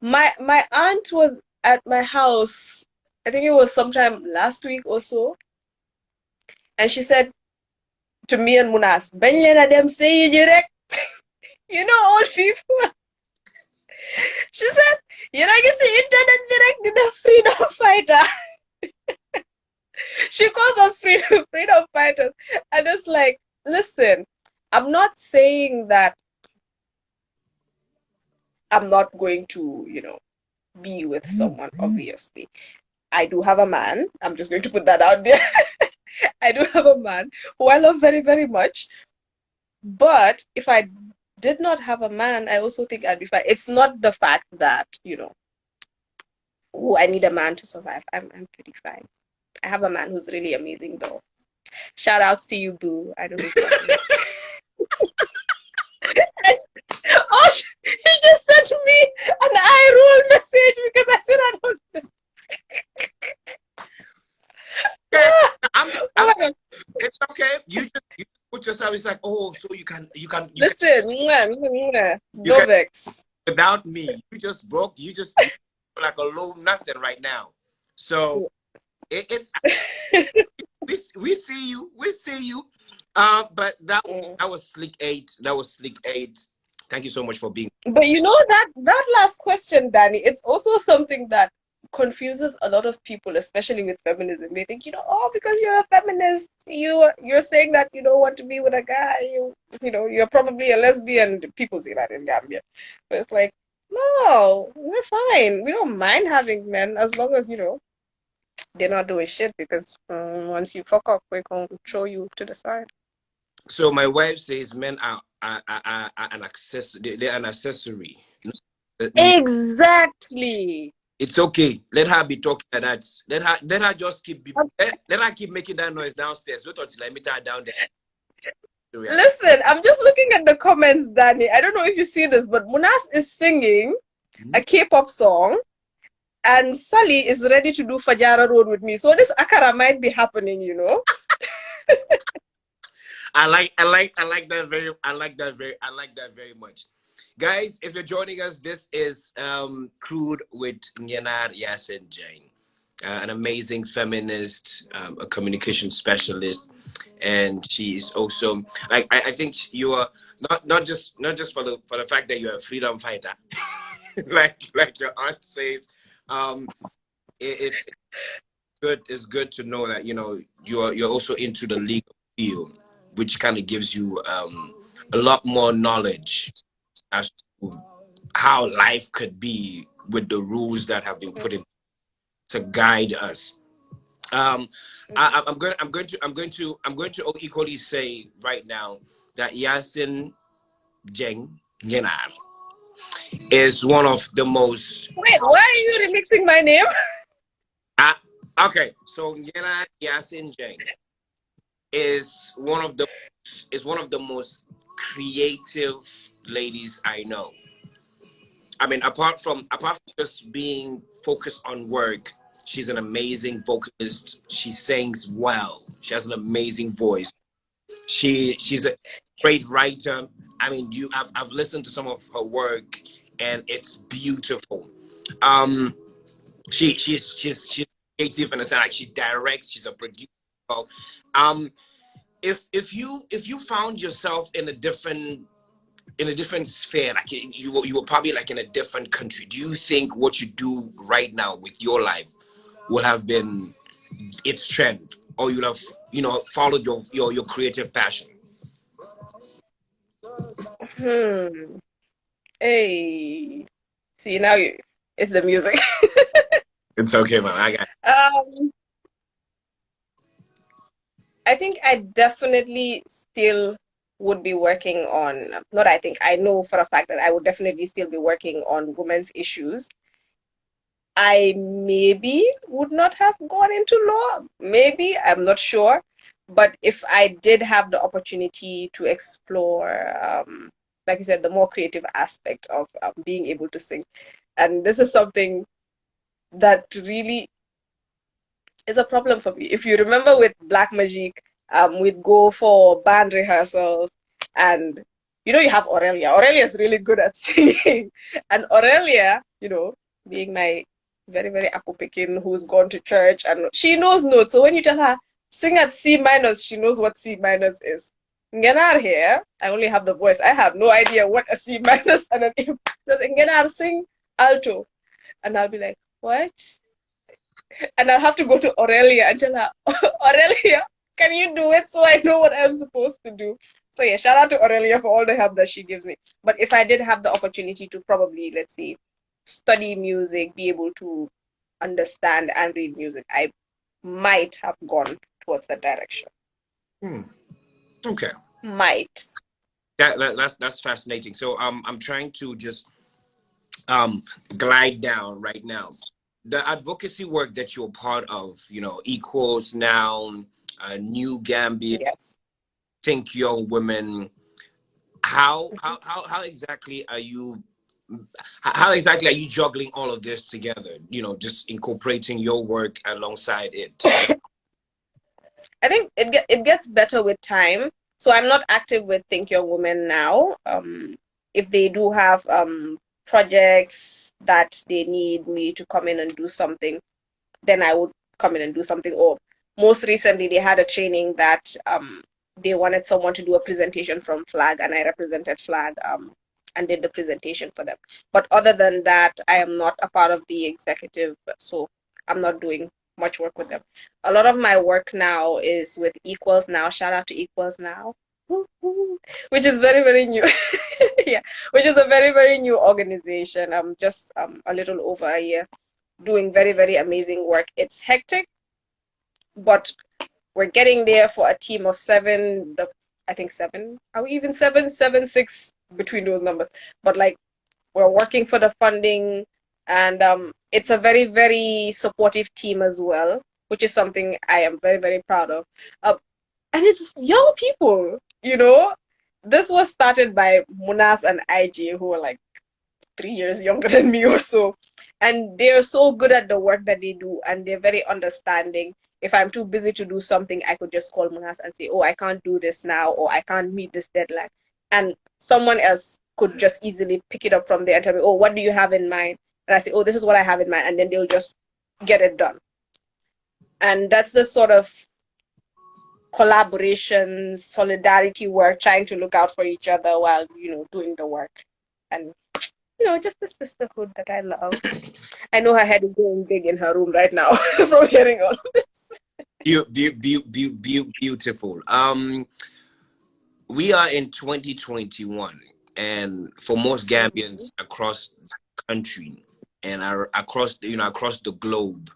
my aunt was at my house. I think it was sometime last week or so, and she said to me and Munas, "Benjana dem say direct." You know, old people. She said, "You know, you see internet direct the freedom fighter." She calls us freedom fighters, and it's like, listen, I'm not saying that I'm not going to, be with someone. Obviously, I do have a man. I'm just going to put that out there. I do have a man who I love very, very much. But if I did not have a man, I also think I'd be fine. It's not the fact that, oh, I need a man to survive. I'm pretty fine. I have a man who's really amazing, though. Shout outs to you, Boo. I know he's watching. Oh, he just sent me an eye roll message because I said I don't. Okay. Oh my God. It's okay. You put yourself. It's like, oh, so you can Listen, no vex. without me. You just broke. You like a low nothing right now. So it's we see you. We see you. But that was Slick 8. That was Slick 8. Thank you so much for being. But you know that last question, Danny, it's also something that confuses a lot of people, especially with feminism. They think, oh, because you're a feminist, you're saying that you don't want to be with a guy. You're probably a lesbian. People say that in Gambia, but it's like, no, we're fine. We don't mind having men as long as they're not doing shit. Because once you fuck up, we're gonna throw you to the side. So my wife says men are an access. They're an accessory. Exactly. It's okay. Let her be talking like that. Let her just let her keep making that noise downstairs. Wait until I meet her down there. Listen, I'm just looking at the comments, Danny. I don't know if you see this, but Munas is singing a K-pop song, and Sally is ready to do Fajara Road with me. So this Akara might be happening. I like that very much. Guys, if you're joining us, this is Crude with Ngenarr, Yassin, Jeng. An amazing feminist, a communication specialist, and she's also like I think you are not just for the fact that you're a freedom fighter, like your aunt says. It's good. It's good to know that you're also into the legal field, which kind of gives you a lot more knowledge as to how life could be with the rules that have been put in to guide us. I'm going to equally say right now that Yassin Jeng Ngenarr is one of the most. Wait, why are you remixing my name? Okay, so Ngenarr Yassin Jeng is one of the most creative ladies I know. I mean, apart from just being focused on work, she's an amazing vocalist. She sings well. She has an amazing voice. She's a great writer. I mean, I've listened to some of her work, and it's beautiful. Um, she's creative in the sense like she directs. She's a producer. Um, if you found yourself in a different sphere, like you were probably like in a different country, do you think what you do right now with your life will have been its trend, or you'll have followed your creative passion? Hey, see now it's the music. It's okay, man. I got I think I definitely still would be working on, not I think, I know for a fact that I would definitely still be working on women's issues. I maybe would not have gone into law. Maybe, I'm not sure. But if I did have the opportunity to explore, like you said, the more creative aspect of being able to sing, and this is something that really is a problem for me. If you remember with Black Magic, we'd go for band rehearsals, and you have Aurelia. Aurelia is really good at singing, and Aurelia, being my very very Apo Pekin who's gone to church and she knows notes. So when you tell her sing at C minus, she knows what C minus is. Ngenarr here, I only have the voice. I have no idea what a C minus and an A. Ngenarr sing alto, and I'll be like, what? And I'll have to go to Aurelia and tell her, Aurelia, can you do it so I know what I'm supposed to do? So yeah, shout out to Aurelia for all the help that she gives me. But if I did have the opportunity to probably, let's say, study music, be able to understand and read music, I might have gone towards that direction. Okay. Might. That's fascinating. So I'm trying to just glide down right now. The advocacy work that you're part of, Equals Now, New Gambia, Yes. Think Young Women. How exactly are you? How exactly are you juggling all of this together? Just incorporating your work alongside it. I think it gets better with time. So I'm not active with Think Young Women now. If they do have projects that they need me to come in and do something, then I would come in and do something. Or most recently, they had a training that they wanted someone to do a presentation from Flag, and I represented Flag and did the presentation for them. But other than that, I am not a part of the executive, so I'm not doing much work with them. A lot of my work now is with Equals Now. Shout out to Equals Now, which is very, very new. Yeah, which is a very, very new organization. I'm just a little over a year doing very, very amazing work. It's hectic, but we're getting there for a team of 7. I think 7. Are we even 7? 7, 6 between those numbers. But like we're working for the funding, and it's a very, very supportive team as well, which is something I am very, very proud of. And it's young people, This was started by Munas and IJ, who are like 3 years younger than me or so. And they're so good at the work that they do, and they're very understanding. If I'm too busy to do something, I could just call Munas and say, oh, I can't do this now, or I can't meet this deadline. And someone else could just easily pick it up from there and tell me, oh, what do you have in mind? And I say, oh, this is what I have in mind. And then they'll just get it done. And that's the sort of collaboration, solidarity work, trying to look out for each other while, doing the work. And just the sisterhood that I love. I know her head is going big in her room right now from hearing all of this. Beautiful. We are in 2021, and for most Gambians across the country and across the globe,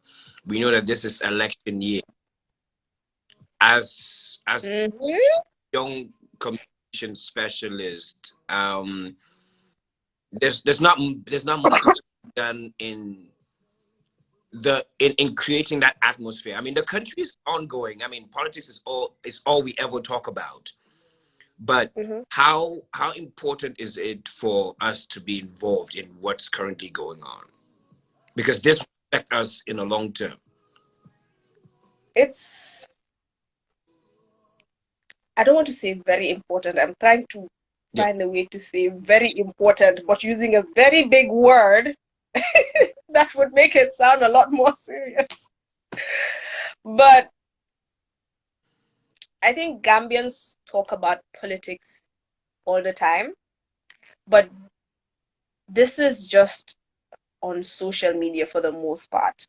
we know that this is election year. As young communication specialist, there's not much done in creating that atmosphere. I mean, the country is ongoing. I mean, politics is all we ever talk about. But how important is it for us to be involved in what's currently going on? Because this will affect us in the long term. I don't want to say very important. I'm trying to find a way to say very important, but using a very big word that would make it sound a lot more serious. But I think Gambians talk about politics all the time, but this is just on social media for the most part.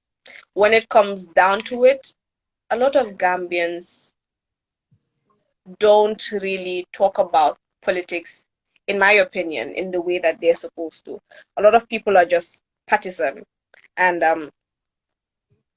When it comes down to it, a lot of Gambians don't really talk about politics, in my opinion, in the way that they're supposed to. A lot of people are just partisan, and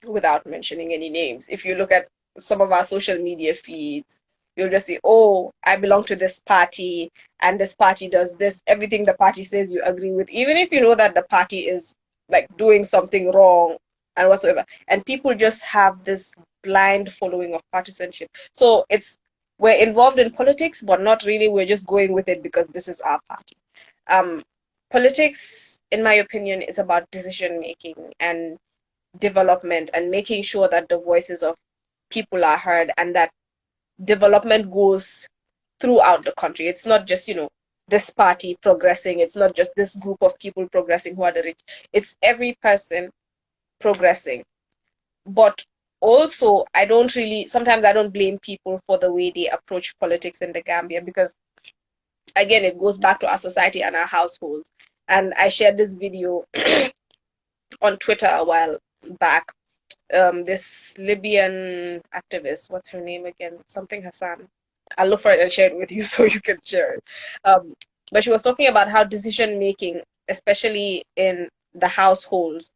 without mentioning any names, if you look at some of our social media feeds, you'll just say, oh, I belong to this party, and this party does this. Everything the party says you agree with, even if you know that the party is like doing something wrong and whatsoever. And people just have this blind following of partisanship. So we're involved in politics, but not really. We're just going with it because this is our party. Politics, in my opinion, is about decision making, and development and making sure that the voices of people are heard and that development goes throughout the country. It's not just, this party progressing. It's not just this group of people progressing who are the rich. It's every person progressing. But also, sometimes I don't blame people for the way they approach politics in the Gambia because, again, it goes back to our society and our households. And I shared this video on Twitter a while back. This Libyan activist, what's her name again? Something Hassan. I'll look for it and share it with you so you can share it. But she was talking about how decision making, especially in the households,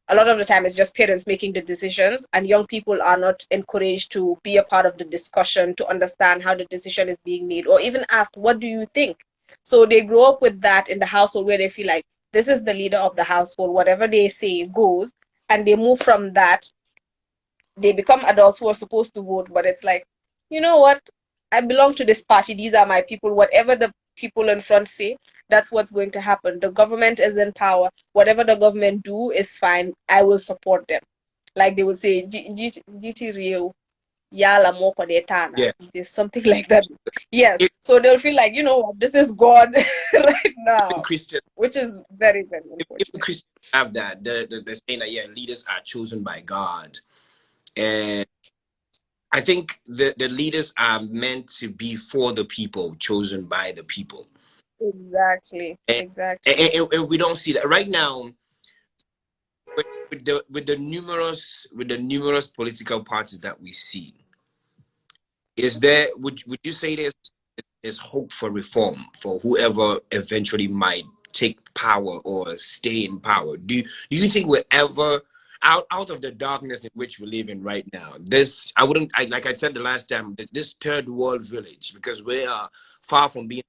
a lot of the time it's just parents making the decisions, and young people are not encouraged to be a part of the discussion, to understand how the decision is being made, or even ask, what do you think? So they grow up with that in the household where they feel like this is the leader of the household, whatever they say goes, and they move from that. They become adults who are supposed to vote, but it's like, you know what? I belong to this party. These are my people. Whatever the people in front say, that's what's going to happen. The government is in power. Whatever the government do is fine. I will support them. Like they would say, GT Rio, Yala Moko de Tana. Yeah. There's something like that. Yes. If, So they'll feel like, this is God right now, Christian, which is very, very if unfortunate. Christians have that, the saying that, yeah, leaders are chosen by God. And I think the leaders are meant to be for the people, chosen by the people. Exactly. And, Exactly. and we don't see that right now with the numerous political parties that we see. Is there would you say there's hope for reform for whoever eventually might take power or stay in power? Do you think we're ever out of the darkness in which we live in right now? This like I said the last time, this third world village, because we are far from being.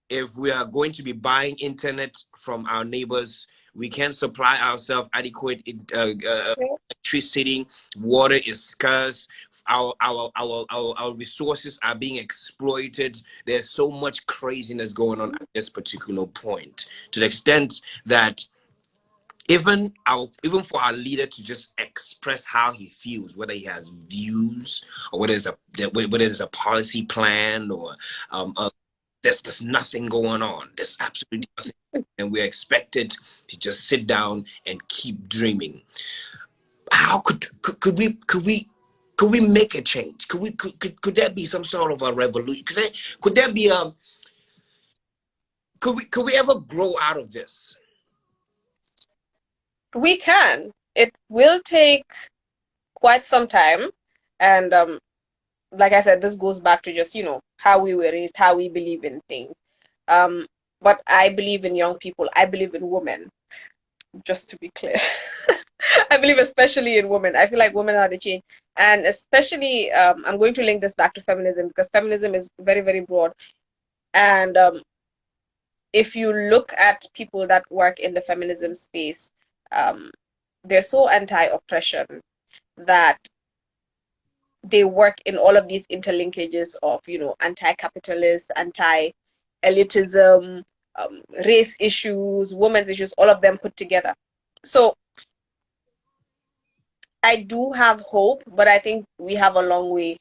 If we are going to be buying internet from our neighbors, we can't supply ourselves adequate electricity. Water is scarce. Our resources are being exploited. There's so much craziness going on at this particular point, to the extent that even for our leader to just express how he feels, whether he has views or whether it's a policy plan or there's nothing going on. There's absolutely nothing, and we're expected to just sit down and keep dreaming. How could we make a change? Could there be some sort of a revolution? Could there be a could we ever grow out of this? We can. It will take quite some time. And like I said, this goes back to just, how we were raised, how we believe in things. But I believe in young people. I believe in women, just to be clear. I believe especially in women. I feel like women are the change. And especially, I'm going to link this back to feminism because feminism is very, very broad. And if you look at people that work in the feminism space, they're so anti-oppression that they work in all of these interlinkages of, anti-capitalist, anti-elitism, race issues, women's issues, all of them put together. So I do have hope, but I think we have a long way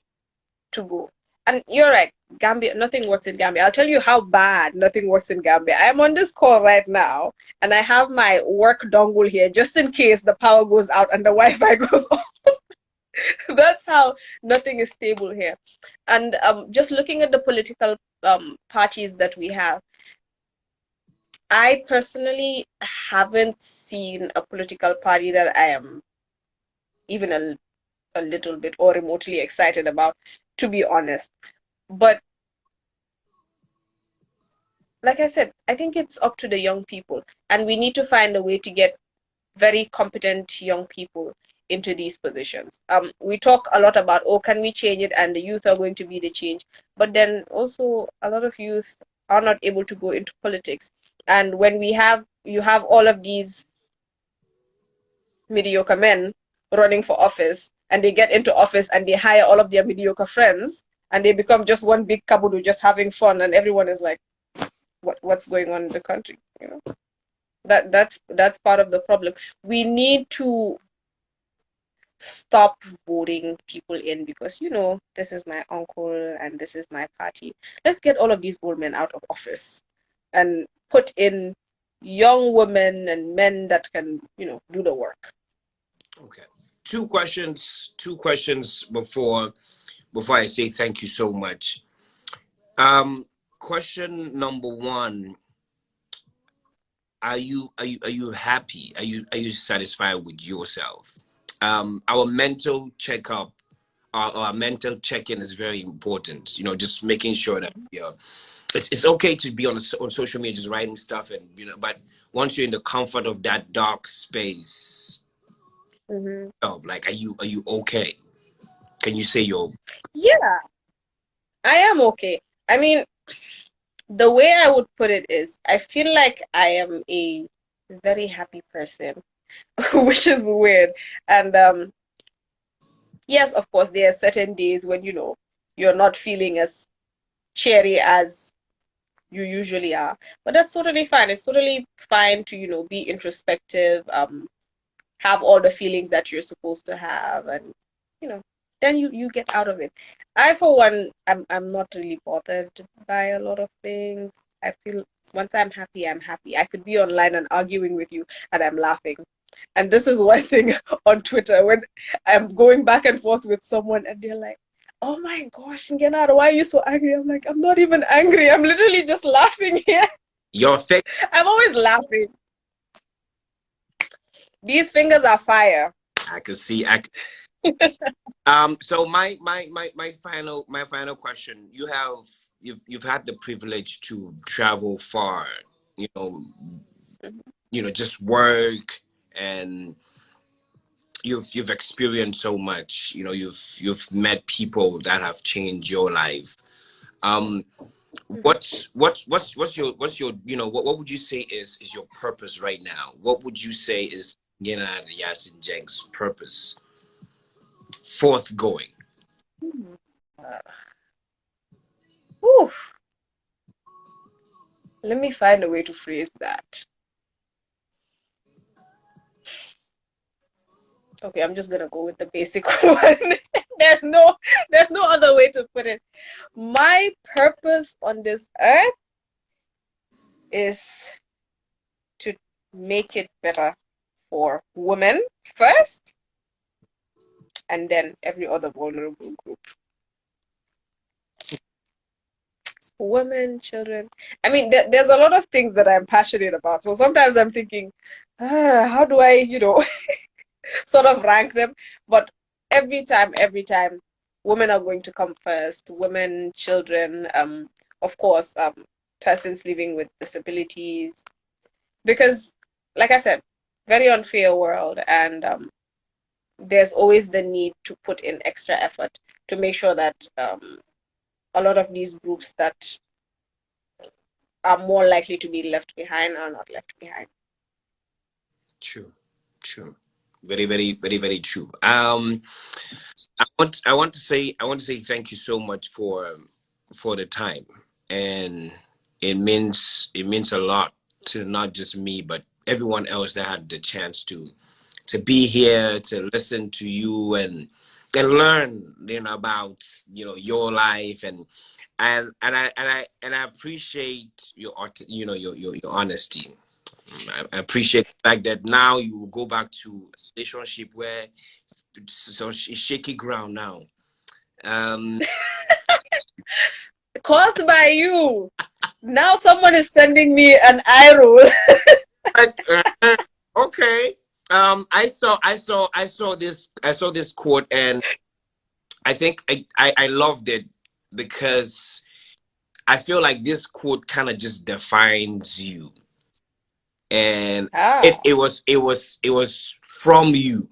to go. And you're right, Gambia, nothing works in Gambia. I'll tell you how bad nothing works in Gambia. I'm on this call right now, and I have my work dongle here just in case the power goes out and the Wi-Fi goes off. That's how nothing is stable here. And just looking at the political parties that we have, I personally haven't seen a political party that I am even a little bit or remotely excited about, to be honest. But like I said, I think it's up to the young people, and we need to find a way to get very competent young people into these positions. We talk a lot about, can we change it? And the youth are going to be the change. But then also a lot of youth are not able to go into politics. And when you have all of these mediocre men running for office, and they get into office and they hire all of their mediocre friends, and they become just one big kabudu just having fun, and everyone is like, what's going on in the country? That's part of the problem. We need to stop voting people in because this is my uncle and this is my party. Let's get all of these old men out of office and put in young women and men that can do the work. Okay. Two questions before I say thank you so much. Question number one: are you happy? Are you satisfied with yourself? Our mental checkup, our mental check-in is very important. Just making sure that it's okay to be on social media just writing stuff, and but once you're in the comfort of that dark space, Hmm. like, are you okay? Can you say you're Yeah, I am okay. I mean, the way I would put it is, I feel like I am a very happy person, which is weird. And yes, of course, there are certain days when you're not feeling as cheery as you usually are, but that's totally fine. It's totally fine to be introspective, have all the feelings that you're supposed to have, and you know then you get out of it. I, for one, I'm not really bothered by a lot of things. I feel once I'm happy, I'm happy. I could be online and arguing with you and I'm laughing. And this is one thing on Twitter, when I'm going back and forth with someone and they're like, oh my gosh, Ngenarr, why are you so angry? I'm like, I'm not even angry, I'm literally just laughing here. your face? I'm always laughing. These fingers are fire. I can see. So my final question: you've had the privilege to travel far, you know, just work, and you've experienced so much. You've met people that have changed your life. Um, what would you say is your purpose right now? What would you say is Ngenarr Yassin Jeng's purpose forthgoing? Whew. Let me find a way to phrase that. Okay, I'm just gonna go with the basic one. there's no there's no other way to put it. My purpose on this earth is to make it better for women first, and then every other vulnerable group. So women, children. I mean, there's a lot of things that I'm passionate about. So sometimes I'm thinking, how do I, sort of rank them? But every time, women are going to come first. Women, children, of course, persons living with disabilities. Because, like I said, very unfair world, and there's always the need to put in extra effort to make sure that a lot of these groups that are more likely to be left behind are not left behind. True, true, very, very, very, very true. I want to say thank you so much for the time, and it means a lot to not just me but everyone else that had the chance to be here to listen to you and learn about your life, and I appreciate your honesty. I appreciate the fact that now you will go back to a relationship where it's shaky ground now. Um, Caused by you. Now someone is sending me an eye roll. okay. I saw this quote, and I think I loved it because I feel like this quote kind of just defines you, and it, Ah. it was it was it was from you.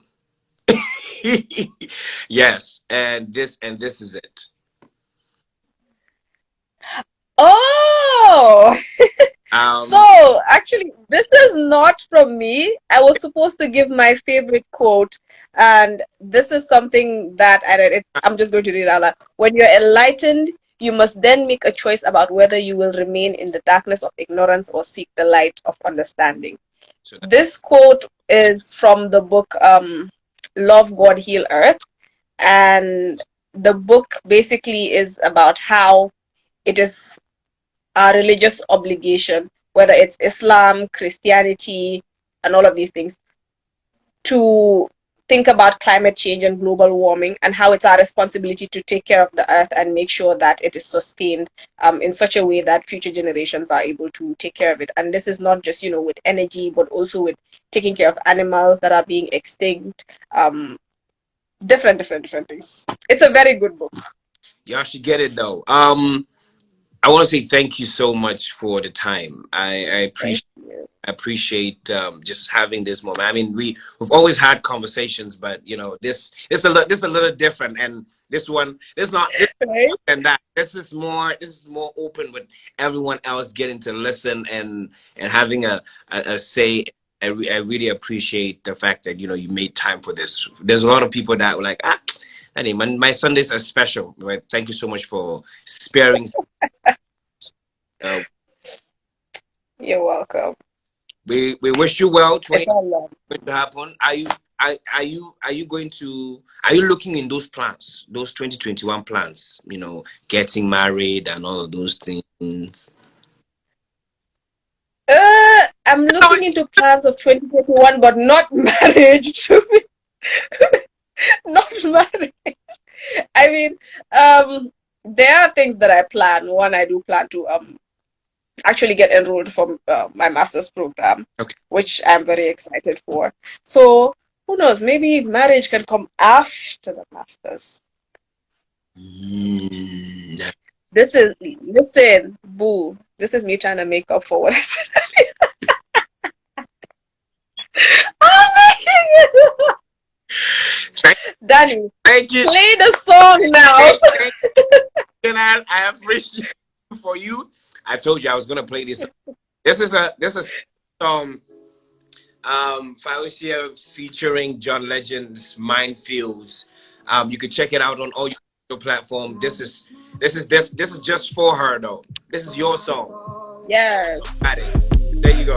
Yes, and this is it. Oh, Um, so actually, this is not from me. I was supposed to give my favorite quote, and this is something that I read. I'm just going to read it out loud. When you're enlightened, you must then make a choice about whether you will remain in the darkness of ignorance or seek the light of understanding. So This quote is from the book Love, God, Heal, Earth. And the book basically is about how it is a religious obligation, whether it's Islam, Christianity, and all of these things, to think about climate change and global warming and how it's our responsibility to take care of the earth and make sure that it is sustained in such a way that future generations are able to take care of it. And this is not just, with energy, but also with taking care of animals that are being extinct, different things. It's a very good book. y'all should get it though. I want to say thank you so much for the time. I Thank appreciate you. just having this moment. I mean, we've always had conversations, but this a little different, and this not this Right? and that. This is more open with everyone else getting to listen and having a say. I really appreciate the fact that you made time for this. There's a lot of people that were like, honey, my Sundays are special. But thank you so much for sparing. Uh, You're welcome. we wish you well. It's all love. Going to happen. Are you looking in those plans, those 2021 plans? Getting married and all of those things. I'm No, looking into plans of 2021, but not marriage. Not marriage. I mean, there are things that I plan. One, I do plan to actually get enrolled for my master's program, okay. which I'm very excited for. So who knows? Maybe marriage can come after the master's. Mm, Listen, boo. This is me trying to make up for what I said. I'm making it. Danny, thank you. play the song now. Thank you. I appreciate you for you. I told you I was gonna play this. This is Faucia featuring John Legend's Minefields. You can check it out on all your platforms. This is just for her though. This is your song. Yes. Got it. There you go.